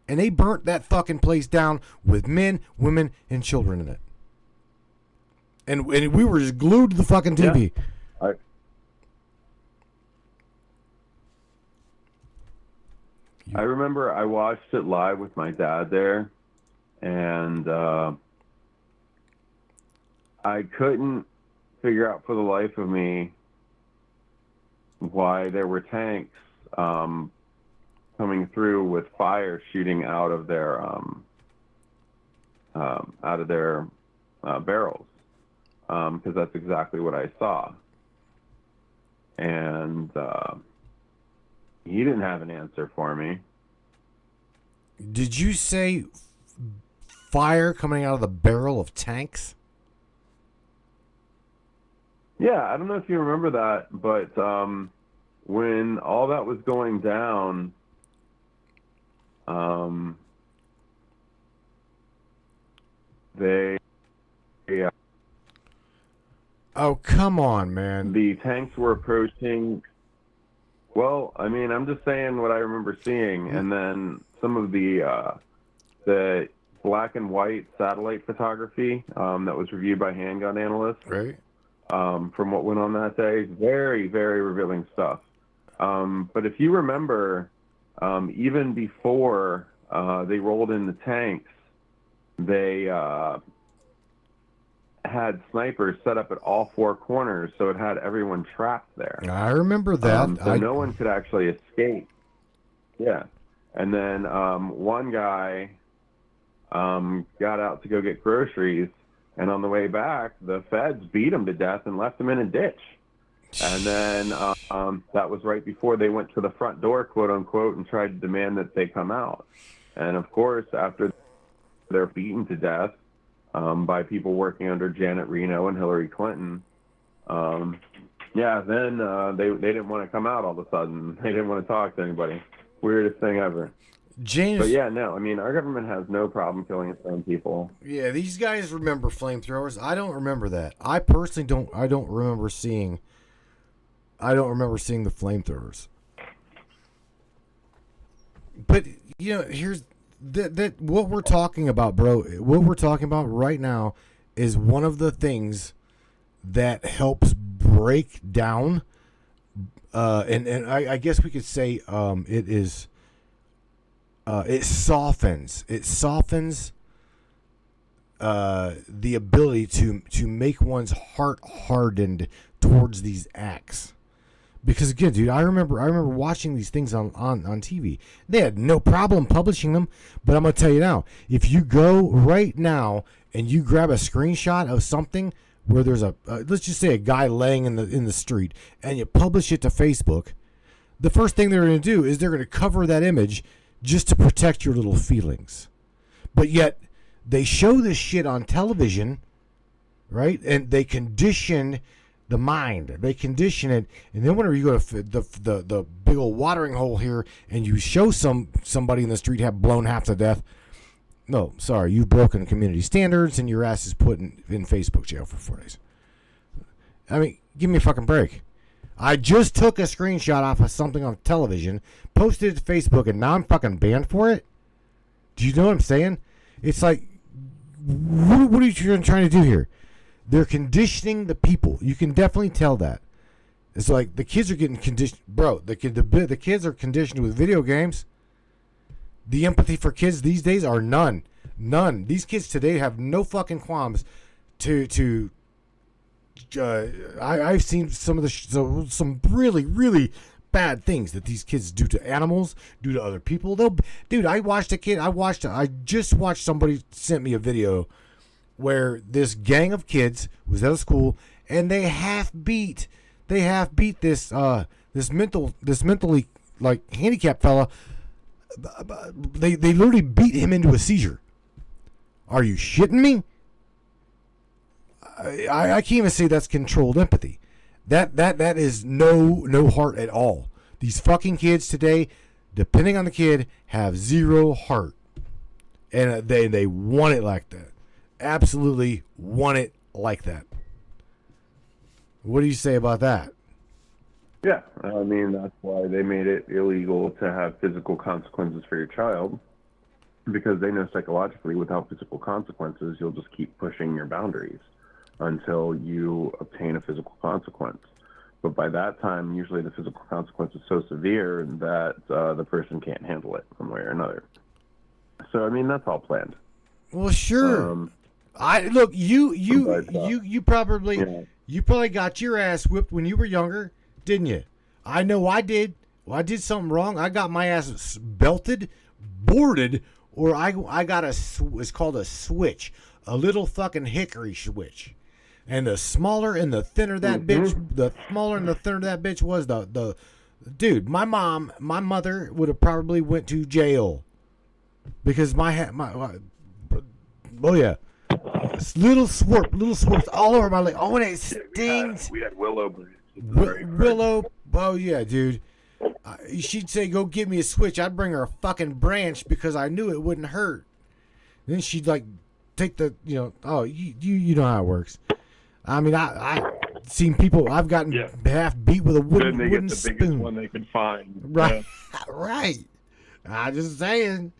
Speaker 1: and they burnt that fucking place down with men, women, and children in it. And we were just glued to the fucking TV.
Speaker 4: Yeah. I remember I watched it live with my dad there, and I couldn't figure out for the life of me why there were tanks coming through with fire shooting out of their barrels, because that's exactly what I saw. And he didn't have an answer for me.
Speaker 1: Did you say fire coming out of the barrel of tanks?
Speaker 4: Yeah, I don't know if you remember that, but when all that was going down,
Speaker 1: Oh, come on, man.
Speaker 4: The tanks were approaching. Well, I mean, I'm just saying what I remember seeing, and then some of the black and white satellite photography that was reviewed by handgun analysts,
Speaker 1: Right.
Speaker 4: From what went on that day. Very, very revealing stuff. But if you remember, even before they rolled in the tanks, they had snipers set up at all four corners, so it had everyone trapped there.
Speaker 1: I remember that.
Speaker 4: So no one could actually escape. Yeah. And then one guy got out to go get groceries, and on the way back, the feds beat him to death and left him in a ditch. And then that was right before they went to the front door, quote unquote, and tried to demand that they come out. And of course, after they're beaten to death by people working under Janet Reno and Hillary Clinton, then they didn't want to come out all of a sudden. They didn't want to talk to anybody. Weirdest thing ever.
Speaker 1: James.
Speaker 4: But yeah, no, I mean, our government has no problem killing its own people.
Speaker 1: Yeah, these guys remember flamethrowers. I don't remember that. I personally don't. I don't remember seeing the flamethrowers. But you know, here's that what we're talking about, bro. What we're talking about right now is one of the things that helps break down, and I guess we could say it is. It softens the ability to make one's heart hardened towards these acts. Because again, dude, I remember watching these things on TV. They had no problem publishing them, but I'm gonna tell you now, if you go right now and you grab a screenshot of something where there's let's just say a guy laying in the street, and you publish it to Facebook, the first thing they're gonna do is they're gonna cover that image just to protect your little feelings. But yet they show this shit on television, right? And they condition the mind. They condition it, and then whenever you go to the big old watering hole here, and you show somebody in the street have blown half to death. No, sorry, you've broken community standards, and your ass is put in Facebook jail for 4 days. I mean, give me a fucking break. I just took a screenshot off of something on television, posted it to Facebook, and now I'm fucking banned for it? Do you know what I'm saying? It's like, what are you trying to do here? They're conditioning the people. You can definitely tell that. It's like the kids are getting conditioned. Bro, the kids are conditioned with video games. The empathy for kids these days are none. None. These kids today have no fucking qualms I've seen some really, really bad things that these kids do to animals, do to other people. Dude, I just watched somebody sent me a video where this gang of kids was at a school and they half beat this mentally like handicapped fella. They literally beat him into a seizure. Are you shitting me? I can't even say that's controlled empathy. That is no heart at all. These fucking kids today, depending on the kid, have zero heart, and they want it like that. Absolutely want it like that. What do you say about that?
Speaker 4: Yeah, I mean, that's why they made it illegal to have physical consequences for your child, because they know psychologically without physical consequences, you'll just keep pushing your boundaries until you obtain a physical consequence. But by that time, usually the physical consequence is so severe that the person can't handle it one way or another. So, I mean, that's all planned.
Speaker 1: Well, sure. You probably got your ass whipped when you were younger, didn't you? I know I did. Well, I did something wrong. I got my ass belted, boarded, or I got it's called a switch, a little fucking hickory switch. And the smaller and the thinner that bitch was, the dude, my mother would have probably went to jail because oh yeah, little swirps all over my leg. Oh, and it stings.
Speaker 4: We had willow.
Speaker 1: Willow. Oh yeah, dude. She'd say, "Go get me a switch." I'd bring her a fucking branch because I knew it wouldn't hurt. Then she'd like take the, oh, you know how it works. I mean, I seen people. I've gotten half beat with a wooden
Speaker 4: Then they get the
Speaker 1: spoon.
Speaker 4: biggest one they could find.
Speaker 1: Right, right. I'm just saying.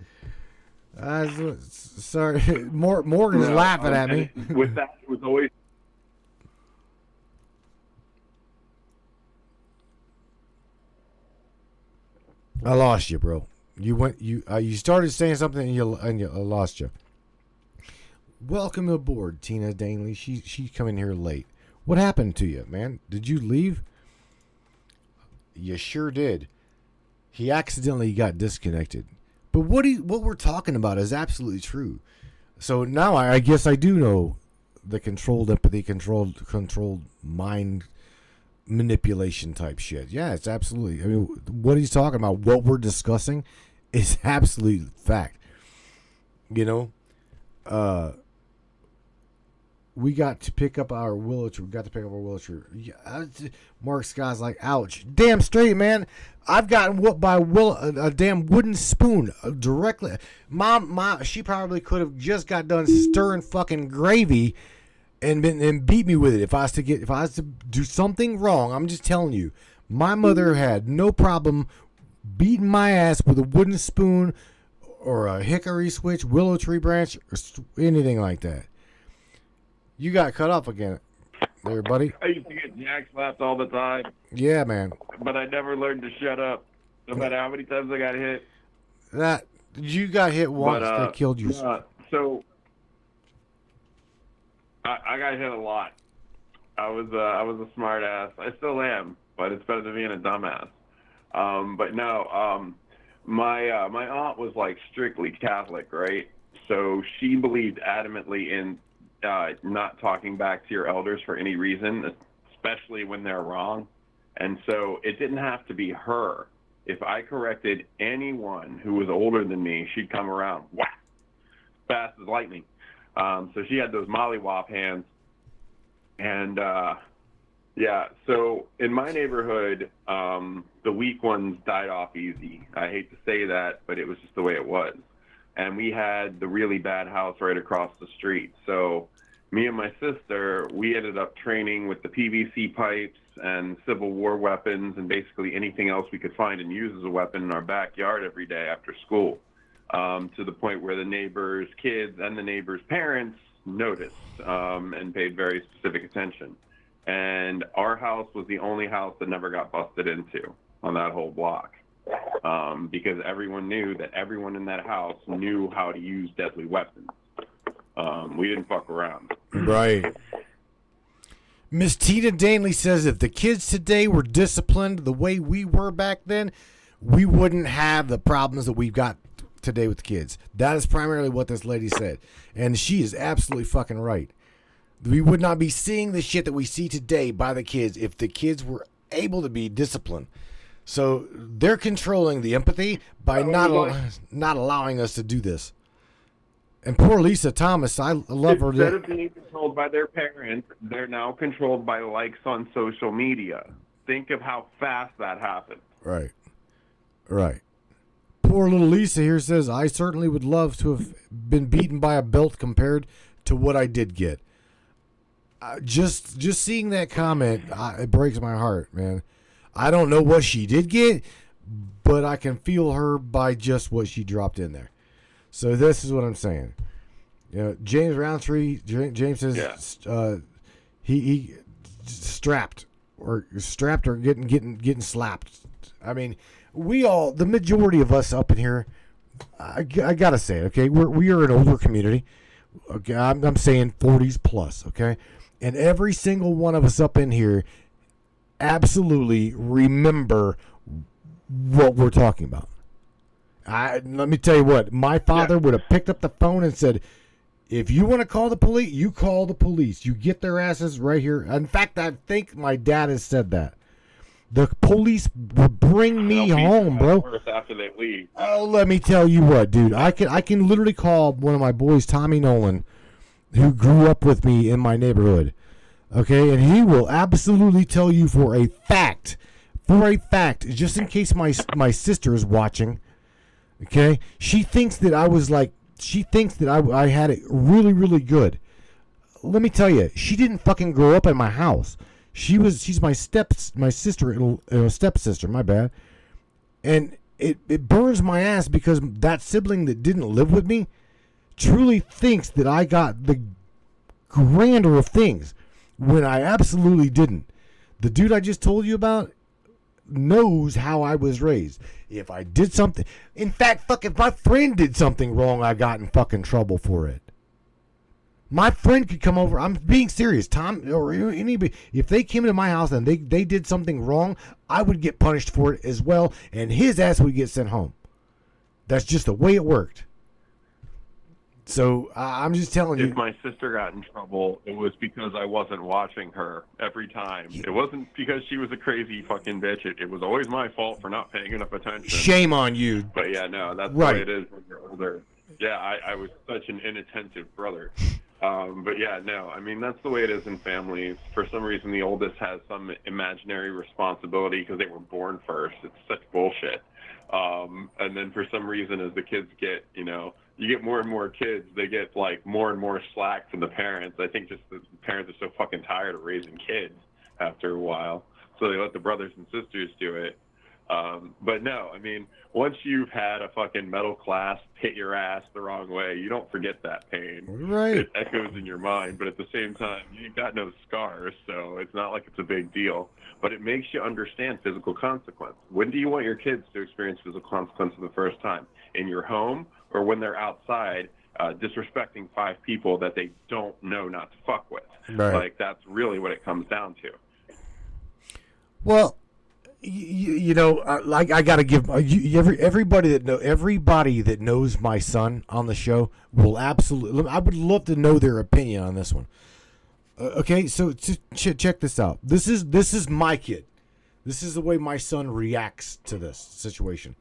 Speaker 1: Sorry, Morgan's laughing at me.
Speaker 4: With that, it was always.
Speaker 1: I lost you, bro. You started saying something and I lost you. Welcome aboard, Tina Danley. She come in here late. What happened to you, man? Did you leave? You sure did. He accidentally got disconnected. But what we're talking about is absolutely true. So now I guess I do know the controlled empathy, controlled mind manipulation type shit. Yeah, it's absolutely. I mean, what he's talking about, what we're discussing, is absolute fact. We got to pick up our willow tree. Yeah, Mark Scott's like, ouch. Damn straight, man. I've gotten whooped by a damn wooden spoon directly. Mom, she probably could have just got done stirring fucking gravy and beat me with it. If I was to do something wrong, I'm just telling you, my mother had no problem beating my ass with a wooden spoon or a hickory switch, willow tree branch, or anything like that. You got cut off again there, buddy.
Speaker 4: I used to get jack slapped all the time.
Speaker 1: Yeah, man.
Speaker 4: But I never learned to shut up, no matter how many times I got hit.
Speaker 1: You got hit once, they killed you.
Speaker 4: So I got hit a lot. I was a smart ass. I still am, but it's better than being a dumbass. But no, my aunt was like strictly Catholic, right? So she believed adamantly in not talking back to your elders for any reason, especially when they're wrong. And so it didn't have to be her. If I corrected anyone who was older than me, she'd come around, whack, fast as lightning. So she had those mollywop hands. And, Yeah, so in my neighborhood, the weak ones died off easy. I hate to say that, but it was just the way it was. And we had the really bad house right across the street. So me and my sister, we ended up training with the PVC pipes and Civil War weapons and basically anything else we could find and use as a weapon in our backyard every day after school, to the point where the neighbors' kids and the neighbors' parents noticed and paid very specific attention. And our house was the only house that never got busted into on that whole block, because everyone knew that everyone in that house knew how to use deadly weapons. We didn't fuck around.
Speaker 1: Right. Miss Tina Danley says if the kids today were disciplined the way we were back then, we wouldn't have the problems that we've got today with the kids. That is primarily what this lady said. And she is absolutely fucking right. We would not be seeing the shit that we see today by the kids if the kids were able to be disciplined. So they're controlling the empathy by not allowing us to do this. And poor Lisa Thomas, I love her.
Speaker 4: Instead of being controlled by their parents, they're now controlled by likes on social media. Think of how fast that happened.
Speaker 1: Right. Right. Poor little Lisa here says, I certainly would love to have been beaten by a belt compared to what I did get. Just seeing that comment, it breaks my heart, man. I don't know what she did get, but I can feel her by just what she dropped in there. So this is what I'm saying. You know, James Roundtree. James says he strapped or getting slapped. I mean, the majority of us up in here. I gotta say, okay, we are an older community. Okay, I'm saying 40s plus. Okay. And every single one of us up in here absolutely remember what we're talking about. Let me tell you what, my father would have picked up the phone and said, if you want to call the police, you call the police. You get their asses right here. In fact, I think my dad has said that. The police will bring me home, bro.
Speaker 4: After they leave.
Speaker 1: Oh, let me tell you what, dude. I can literally call one of my boys, Tommy Nolan, who grew up with me in my neighborhood, okay, and he will absolutely tell you for a fact, just in case my sister is watching, okay, she thinks that I had it really, really good. Let me tell you, she didn't fucking grow up in my house. She's my stepsister, my bad, and it burns my ass because that sibling that didn't live with me truly thinks that I got the grander of things when I absolutely didn't. The dude I just told you about knows how I was raised. If I did something, in fact, fuck, if my friend did something wrong, I got in fucking trouble for it. My friend could come over. I'm being serious. Tom or anybody, if they came into my house and they did something wrong, I would get punished for it as well, and his ass would get sent home. That's just the way it worked. So I'm just telling you.
Speaker 4: If my sister got in trouble, it was because I wasn't watching her every time. It wasn't because she was a crazy fucking bitch. It was always my fault for not paying enough attention.
Speaker 1: Shame on you.
Speaker 4: But yeah, no, that's
Speaker 1: right.
Speaker 4: The way it is when you're older. Yeah, I was such an inattentive brother. But yeah, no, I mean, that's the way it is in families. For some reason, the oldest has some imaginary responsibility because they were born first. It's such bullshit. And then for some reason, as the kids get, you get more and more kids, they get like more and more slack from the parents. I think just the parents are so fucking tired of raising kids after a while. So they let the brothers and sisters do it. But no, I mean, once you've had a fucking metal clasp hit your ass the wrong way, you don't forget that pain.
Speaker 1: Right.
Speaker 4: It echoes in your mind, but at the same time, you got no scars, so it's not like it's a big deal. But it makes you understand physical consequence. When do you want your kids to experience physical consequence for the first time? In your home or when they're outside disrespecting 5 people that they don't know not to fuck with?
Speaker 1: Right.
Speaker 4: Like, that's really what it comes down to.
Speaker 1: Well, like I gotta give everybody that knows my son on the show will absolutely. I would love to know their opinion on this one. Okay, so check this out. This is my kid. This is the way my son reacts to this situation.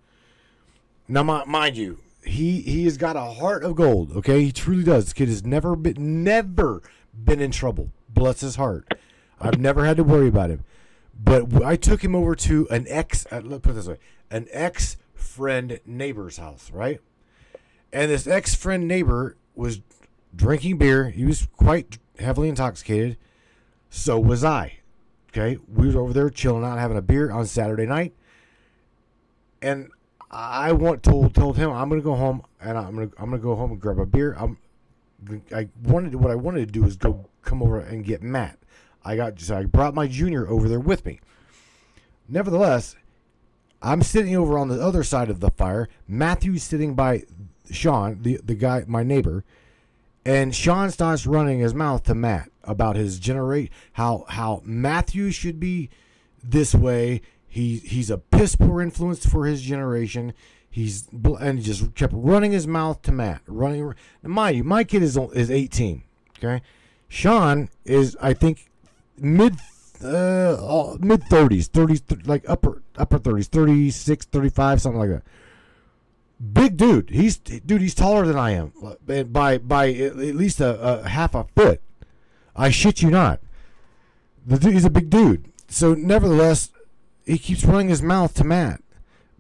Speaker 1: Now, mind you, he has got a heart of gold. Okay, he truly does. This kid has never been in trouble. Bless his heart. I've never had to worry about him. But I took him over to let's put it this way, an ex-friend neighbor's house, right? And this ex-friend neighbor was drinking beer. He was quite heavily intoxicated. So was I. Okay? We were over there chilling out, having a beer on Saturday night. And I told him I'm gonna go home and I'm gonna go home and grab a beer. What I wanted to do is come over and get Matt. I brought my junior over there with me. Nevertheless, I'm sitting over on the other side of the fire. Matthew's sitting by Sean, the guy, my neighbor, and Sean starts running his mouth to Matt about his how Matthew should be this way. He's a piss poor influence for his generation. And he just kept running his mouth to Matt. Mind you, my kid is 18. Okay, Sean is, I think, mid 30s, 30s, like upper 30s, 36, 35, something like that. Big dude. He's taller than I am by at least a half a foot. I shit you not. He's a big dude. So nevertheless, he keeps running his mouth to Matt.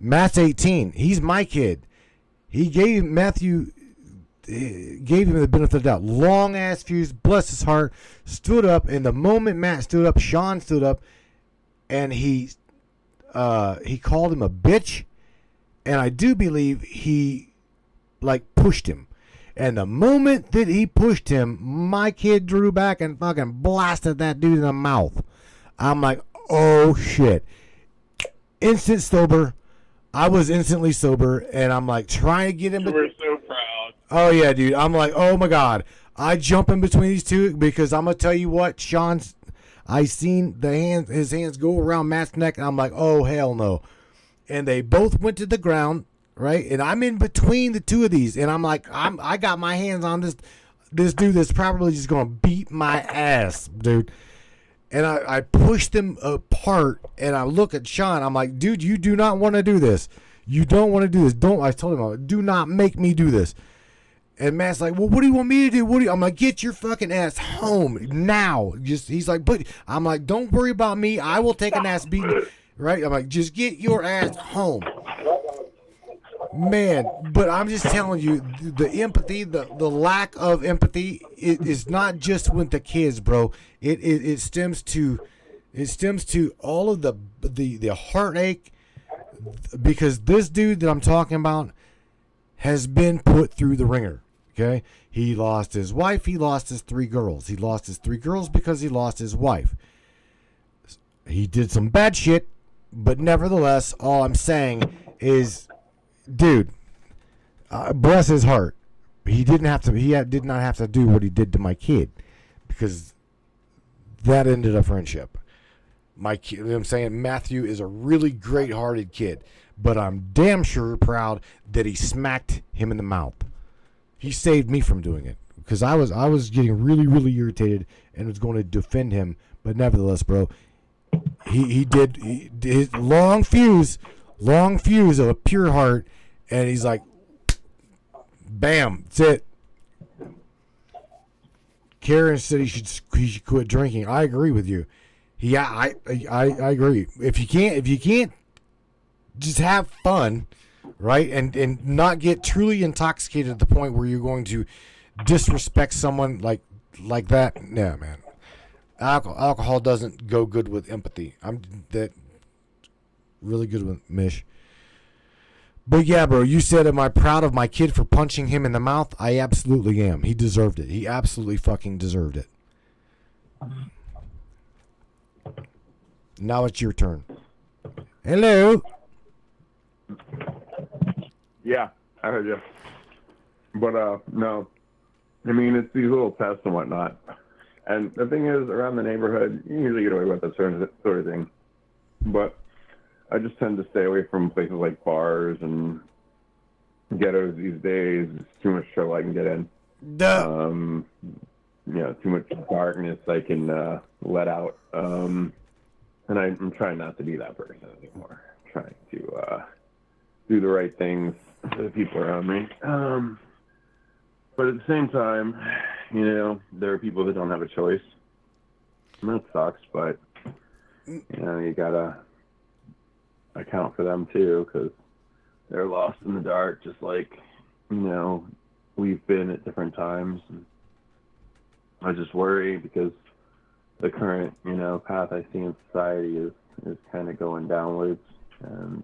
Speaker 1: Matt's 18. He's my kid. He gave him the benefit of the doubt. Long ass fuse, bless his heart, stood up, and the moment Matt stood up, Sean stood up, and he called him a bitch, and I do believe he pushed him. And the moment that he pushed him, my kid drew back and fucking blasted that dude in the mouth. I'm like, oh shit. Instant sober. I was instantly sober, and I'm like trying to get him.
Speaker 4: You were so proud.
Speaker 1: Oh yeah, dude. I'm like, oh my god. I jump in between these two because I'm gonna tell you what, I seen his hands go around Matt's neck, and I'm like, oh hell no. And they both went to the ground, right? And I'm in between the two of these, and I'm like, I got my hands on this dude that's probably just gonna beat my ass, dude. And I pushed them apart, and I look at Sean. I'm like, dude, you do not want to do this. You don't want to do this. I told him, do not make me do this. And Matt's like, well, what do you want me to do? I'm like, get your fucking ass home now. He's like, but I'm like, don't worry about me. I will take an ass beating. Right? I'm like, just get your ass home. Man, but I'm just telling you, the empathy, the lack of empathy, it is not just with the kids, bro. It stems to all of the heartache, because this dude that I'm talking about has been put through the ringer. Okay, he lost his wife. He lost his 3 girls. He lost his 3 girls because he lost his wife. He did some bad shit, but nevertheless, all I'm saying is, dude, bless his heart. He did not have to do what he did to my kid, because that ended a friendship. My kid, you know what I'm saying, Matthew is a really great-hearted kid, but I'm damn sure proud that he smacked him in the mouth. He saved me from doing it, because I was getting really, really irritated and was going to defend him, but nevertheless, bro, he did his long fuse of a pure heart, and he's like, bam, that's it. Karen said he should quit drinking. I agree with you. I agree. If you can't just have fun, right, and not get truly intoxicated at the point where you're going to disrespect someone like that, yeah, man. Alcohol doesn't go good with empathy. I'm that really good with Mish. But yeah, bro, you said, am I proud of my kid for punching him in the mouth? I absolutely am. He deserved it. He absolutely fucking deserved it. Now it's your turn. Hello.
Speaker 4: Yeah, I heard you. But no, I mean, it's these little tests and whatnot. And the thing is, around the neighborhood, you usually get away with that sort of thing. But I just tend to stay away from places like bars and ghettos these days. It's too much trouble I can get in. Too much darkness I can let out. And I'm trying not to be that person anymore. I'm trying to do the right things for the people around me. But at the same time, there are people that don't have a choice. And that sucks, but you know, you gotta account for them too, because they're lost in the dark, just like, you know, we've been at different times. And I just worry because the current, you know, path I see in society is kind of going downwards, and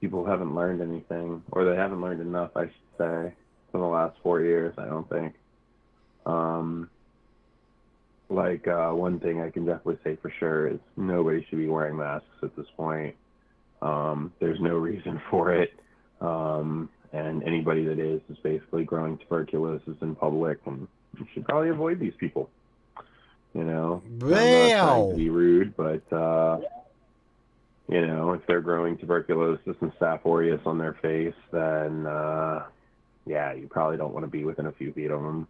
Speaker 4: people haven't learned anything, or they haven't learned enough, I should say, for the last 4 years, I don't think. One thing I can definitely say for sure is nobody should be wearing masks at this point. There's no reason for it. And anybody that is basically growing tuberculosis in public, and you should probably avoid these people. You know, I'm not trying to be rude, but you know, if they're growing tuberculosis and Staph aureus on their face, then yeah, you probably don't want to be within a few feet of them.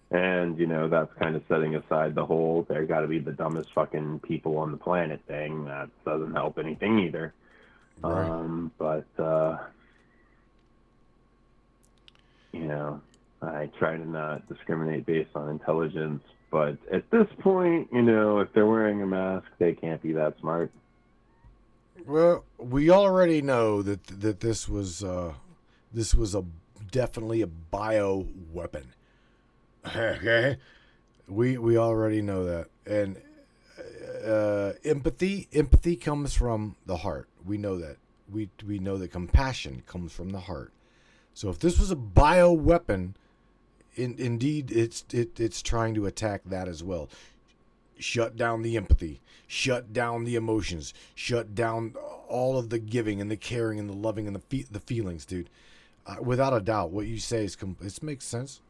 Speaker 4: And you know, that's kind of setting aside the whole "they got to be the dumbest fucking people on the planet" thing. That doesn't help anything either. Right. But you know, I try to not discriminate based on intelligence, but at this point, you know, if they're wearing a mask, they can't be that smart.
Speaker 1: Well, we already know that this was definitely a bio weapon. Okay, we already know that, and empathy comes from the heart. We know that. We know that compassion comes from the heart. So if this was a bio weapon, indeed, it's trying to attack that as well. Shut down the empathy, shut down the emotions, shut down all of the giving and the caring and the loving and the feelings, dude. Without a doubt, what you say is it makes sense.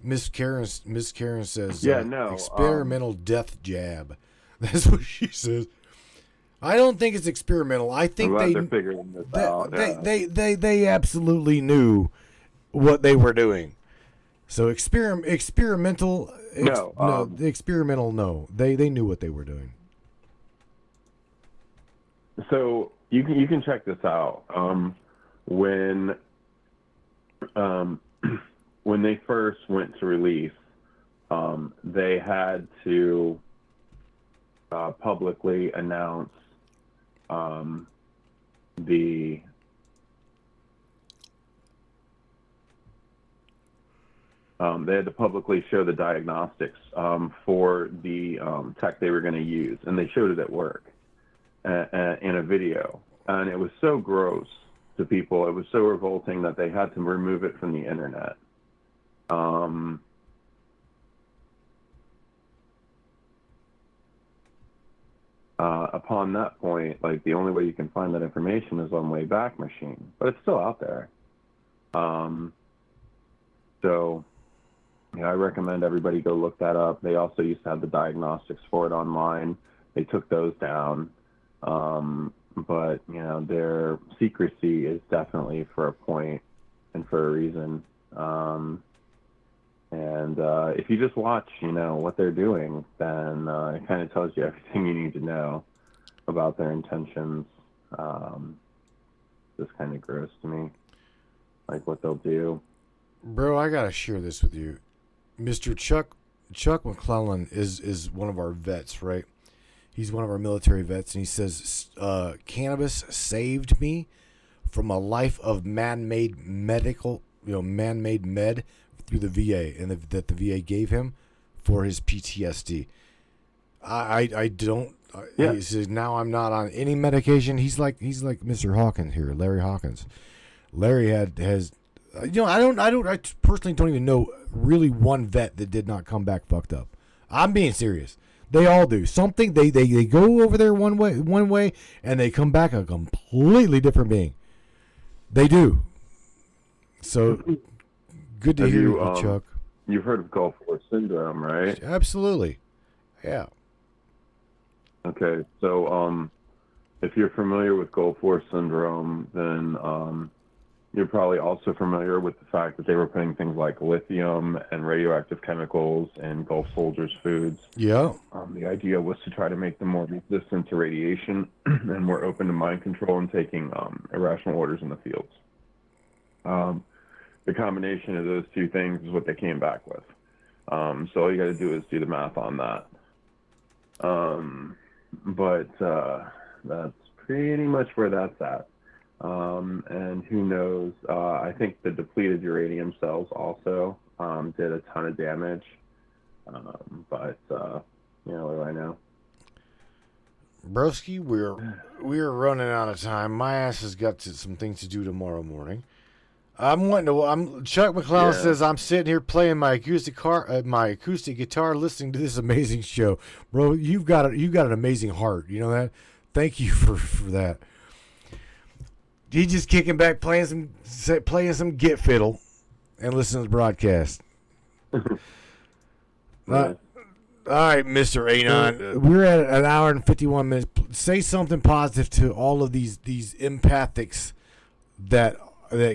Speaker 1: Miss Karen says,
Speaker 4: yeah, no,
Speaker 1: experimental death jab. That's what she says. I don't think it's experimental. I think
Speaker 4: they're figuring this out.
Speaker 1: They absolutely knew what they were doing. So experimental. The experimental. No, they knew what they were doing.
Speaker 4: So you can check this out. When they first went to release, they had to publicly announce they had to publicly show the diagnostics for the tech they were going to use, and they showed it at work in a video, and it was so gross to people, it was so revolting that they had to remove it from the internet. Upon that point, like, the only way you can find that information is on Wayback Machine, but it's still out there. So, yeah, I recommend everybody go look that up. They also used to have the diagnostics for it online. They took those down. But, you know, their secrecy is definitely for a point and for a reason. And if you just watch, you know, what they're doing, then it kind of tells you everything you need to know about their intentions. Just kind of gross to me, like what they'll do.
Speaker 1: Bro, I gotta share this with you. Mr. Chuck McClellan is one of our vets, right? He's one of our military vets, and he says cannabis saved me from a life of man-made med through the VA, and that the VA gave him for his PTSD. I don't.
Speaker 4: Yeah.
Speaker 1: He says now I'm not on any medication. He's like Mr. Hawkins here, Larry Hawkins. Larry has. I personally don't even know really one vet that did not come back fucked up. I'm being serious. They all do something. They go over there one way, and they come back a completely different being. They do. So good to hear you, Chuck.
Speaker 4: You've heard of Gulf War syndrome, right?
Speaker 1: Absolutely. Yeah.
Speaker 4: Okay, so if you're familiar with Gulf War syndrome, then you're probably also familiar with the fact that they were putting things like lithium and radioactive chemicals in Gulf soldiers' foods.
Speaker 1: Yeah.
Speaker 4: The idea was to try to make them more resistant to radiation and more open to mind control and taking irrational orders in the fields. The combination of those two things is what they came back with. So all you got to do is do the math on that. But that's pretty much where that's at. And who knows? I think the depleted uranium cells also did a ton of damage. But you know, what do I know?
Speaker 1: Broski, we're running out of time. My ass has got some things to do tomorrow morning. Chuck McCloud says I'm sitting here playing my acoustic guitar, listening to this amazing show, bro. You've got an amazing heart. You know that. Thank you for that. He just kicking back, playing some git fiddle, and listening to the broadcast. All right, Mr. Anon. We're at an hour and 51 minutes. Say something positive to all of these empathics that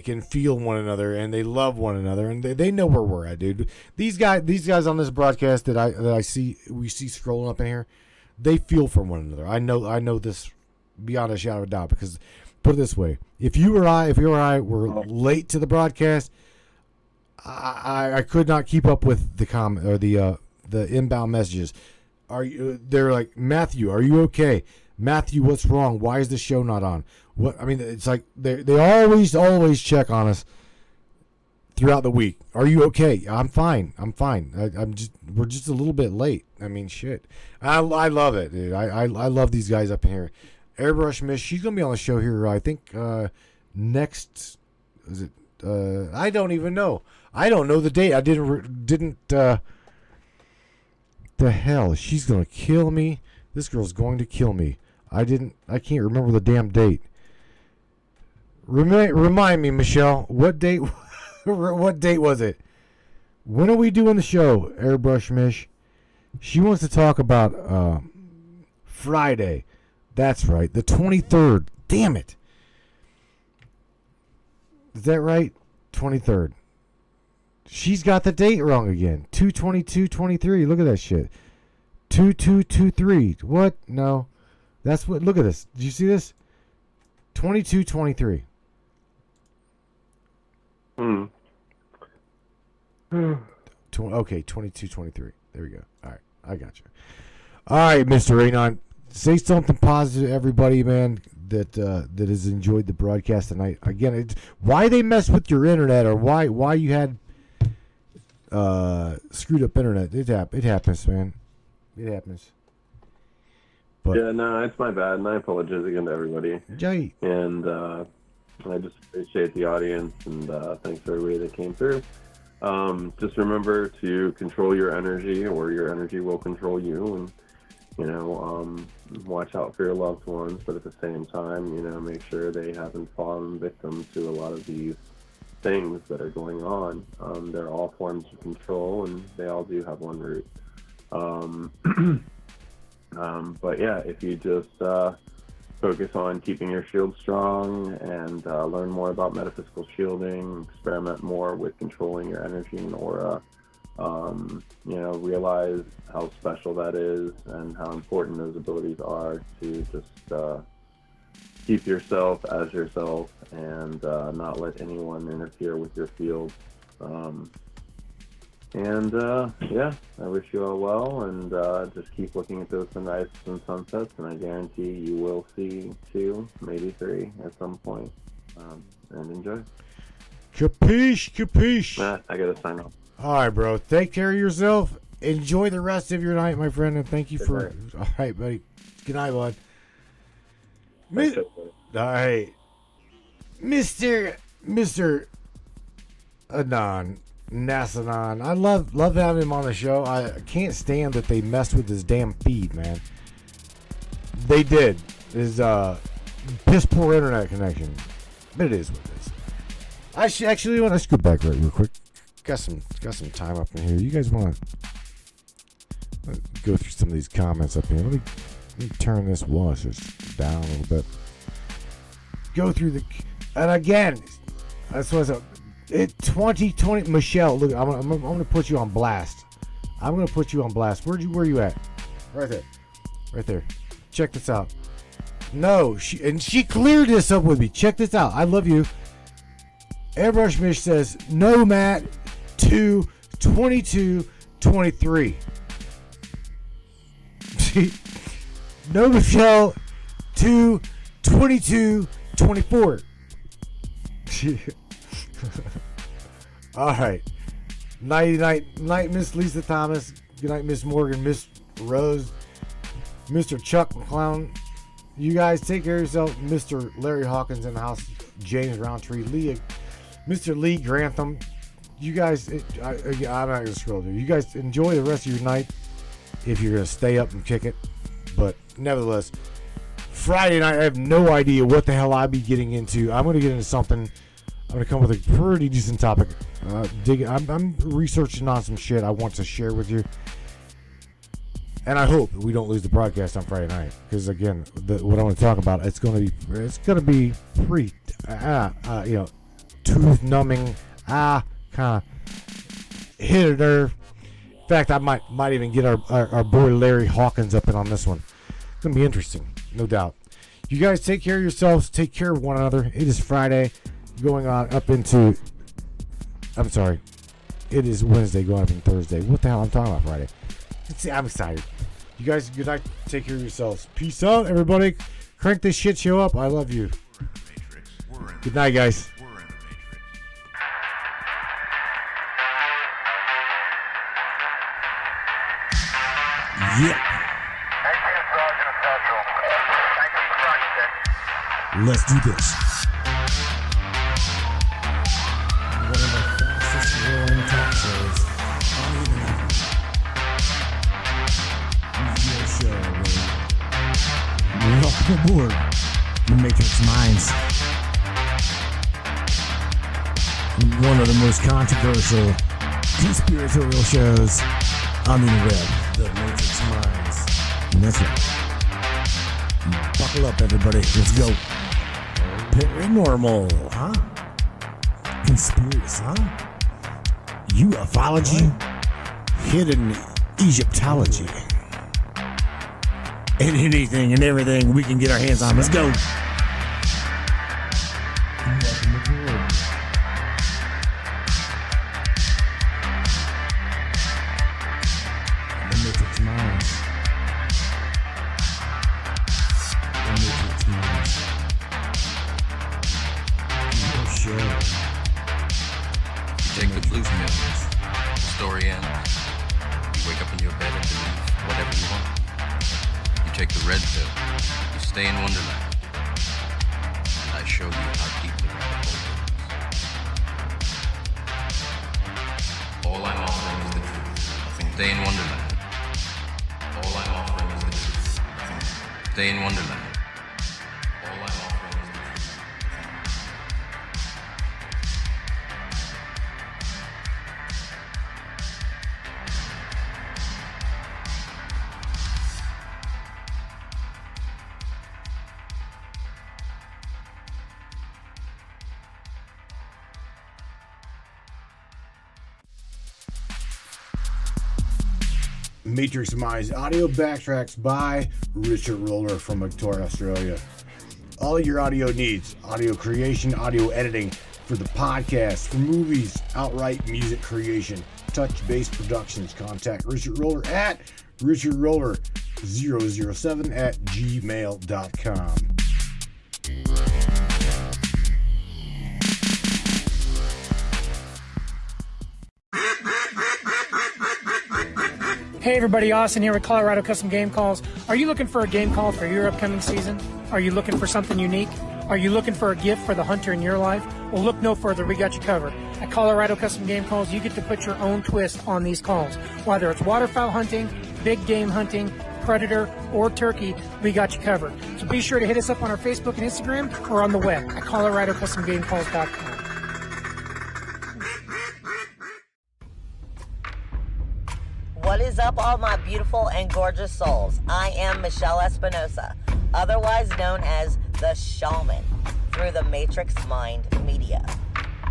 Speaker 1: can feel one another and they love one another and they know where we're at, dude. These guys on this broadcast that we see scrolling up in here, they feel for one another. I know this beyond a shadow of a doubt, because put it this way: if you or I were late to the broadcast, I could not keep up with the comment or the inbound messages. They're like, Matthew, are you okay? Matthew, what's wrong? Why is the show not on? What I mean, it's like they always check on us throughout the week. Are you okay? I'm fine. We're just a little bit late. I mean, shit. I love it, dude. I love these guys up in here. Airbrush Miss, she's gonna be on the show here. I think next. Is it? I don't even know. I don't know the date. I didn't. The hell, she's gonna kill me. This girl's going to kill me. I can't remember the damn date. Remind me, Michelle. What date? What date was it? When are we doing the show, Airbrush Mish? She wants to talk about Friday. That's right, the 23rd. Damn it. Is that right? 23rd. She's got the date wrong again. 2/22/23. Look at that shit. 22/23. What? No. That's what. Look at this. Did you see this? 22/23. Okay, 22/23. There we go. All right, I got you. All right, Mr. Anon, say something positive to everybody, man, that has enjoyed the broadcast tonight. Again, why they messed with your internet, or why you had screwed up internet. It happens, man. It happens. But,
Speaker 4: yeah, no, it's my bad, and I apologize again to everybody.
Speaker 1: Jay.
Speaker 4: And I just appreciate the audience, and thanks for everybody that came through. Just remember to control your energy, or your energy will control you, and watch out for your loved ones, but at the same time, make sure they haven't fallen victim to a lot of these things that are going on. They're all forms of control, and they all do have one root. But yeah, if you just focus on keeping your shield strong and learn more about metaphysical shielding, experiment more with controlling your energy and aura, realize how special that is and how important those abilities are to just keep yourself as yourself and not let anyone interfere with your field. I wish you all well, and just keep looking at those sunrises and sunsets, and I guarantee you will see 2, maybe 3 at some point. And enjoy.
Speaker 1: Capiche.
Speaker 4: I gotta sign off.
Speaker 1: All right, bro. Take care of yourself. Enjoy the rest of your night, my friend, and thank you for. All right, buddy. Good night, bud. All right, Mr. Anon, NASAnon. I love having him on the show. I can't stand that they messed with his damn feed, man. They did. His piss poor internet connection, but it is what it is. I actually want to scoot back real quick. Got some time up in here. You guys want to go through some of these comments up here? Let me turn this washer down a little bit. Go through and again, that's what I said. 2020, Michelle. Look, I'm gonna put you on blast. I'm gonna put you on blast. Where you at? Right there. Check this out. No, she cleared this up with me. Check this out. I love you. Airbrush Mish says, no, Matt, 22/23. 23. No Michelle 2 22 24. All right. Night, Miss Lisa Thomas. Good night, Miss Morgan, Miss Rose, Mr. Chuck McClown. You guys take care of yourself. Mr. Larry Hawkins in the house. James Roundtree, Leah, Mr. Lee Grantham. You guys, I'm not going to scroll through. You guys enjoy the rest of your night if you're going to stay up and kick it. But nevertheless, Friday night, I have no idea what the hell I'll be getting into. I'm going to get into something. I'm going to come with a pretty decent topic. I'm researching on some shit I want to share with you. And I hope we don't lose the broadcast on Friday night, because again, what I want to talk about, it's going to be pretty, tooth numbing, kind of hit a nerve. In fact, I might even get our boy Larry Hawkins up in on this one. It's going to be interesting, no doubt. You guys take care of yourselves, take care of one another. It is Friday, going on up into. I'm sorry, it is Wednesday going up into Thursday. What the hell I'm talking about Friday? I'm excited. You guys, good night. Take care of yourselves. Peace out, everybody. Crank this shit show up. I love you. Good night, guys.
Speaker 6: Yeah. Let's do this. One of the fastest growing talk shows on the internet. Radio show. Welcome aboard the Matrix Minds. One of the most controversial conspiratorial shows on the web. The Matrix Minds. And that's right. Buckle up, everybody. Let's go. Paranormal, huh? Conspiracy, huh? Ufology, hidden Egyptology, and anything and everything we can get our hands on. Let's go. Welcome aboard. The Matrix Minds. The Matrix Minds. Your show.
Speaker 7: Take the blue pill. The story ends. You wake up in your bed and believe whatever you want. You take the red pill. You stay in Wonderland. And I show you how deep the rabbit hole goes. All I'm offering is the truth. Nothing. Stay in Wonderland. All I'm offering is the truth. Nothing. Stay in Wonderland. All I'm offering is the truth.
Speaker 1: Matrix Minds audio backtracks by Richard Roller from Victoria, Australia. All your audio needs, audio creation, audio editing for the podcast, for movies, outright music creation, touch-based productions. Contact Richard Roller at richardroller007@gmail.com.
Speaker 8: Hey everybody, Austin here with Colorado Custom Game Calls. Are you looking for a game call for your upcoming season? Are you looking for something unique? Are you looking for a gift for the hunter in your life? Well, look no further. We got you covered. At Colorado Custom Game Calls, you get to put your own twist on these calls. Whether it's waterfowl hunting, big game hunting, predator, or turkey, we got you covered. So be sure to hit us up on our Facebook and Instagram or on the web at ColoradoCustomGameCalls.com.
Speaker 9: What is up, all my beautiful and gorgeous souls? I am Michelle Espinosa, otherwise known as the Shaman, through the Matrix Mind Media.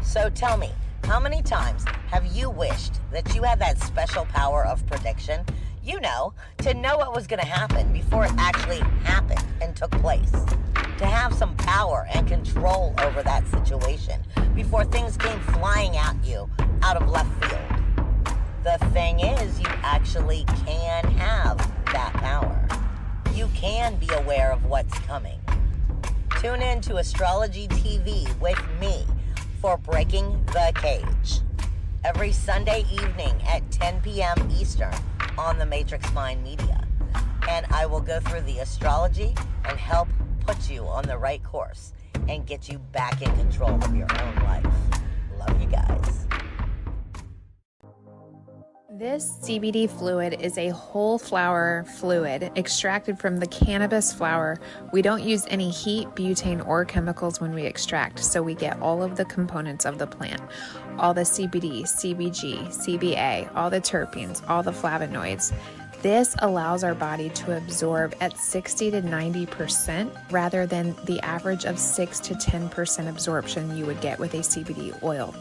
Speaker 9: So tell me, how many times have you wished that you had that special power of prediction? You know, to know what was going to happen before it actually happened and took place. To have some power and control over that situation before things came flying at you out of left field. The thing is, you actually can have that power. You can be aware of what's coming. Tune in to Astrology TV with me for Breaking the Cage every Sunday evening at 10 p.m. Eastern on the Matrix Mind Media. And I will go through the astrology and help put you on the right course and get you back in control of your own life. Love you guys.
Speaker 10: This CBD fluid is a whole flower fluid extracted from the cannabis flower. We don't use any heat, butane, or chemicals when we extract, so we get all of the components of the plant. All the CBD, CBG, CBA, all the terpenes, all the flavonoids. This allows our body to absorb at 60 to 90% rather than the average of 6 to 10% absorption you would get with a CBD oil.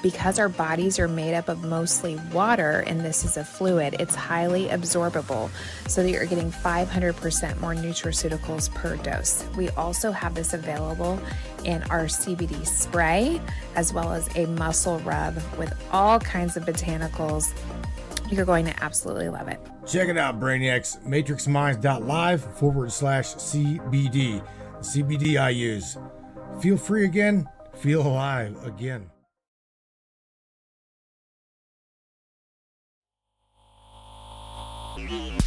Speaker 10: Because our bodies are made up of mostly water and this is a fluid, it's highly absorbable so that you're getting 500% more nutraceuticals per dose. We also have this available in our CBD spray as well as a muscle rub with all kinds of botanicals. You're going to absolutely love it.
Speaker 6: Check it out, Brainiacs. MatrixMinds.live/CBD. The CBD I use. Feel free again. Feel alive again.
Speaker 9: Yeah.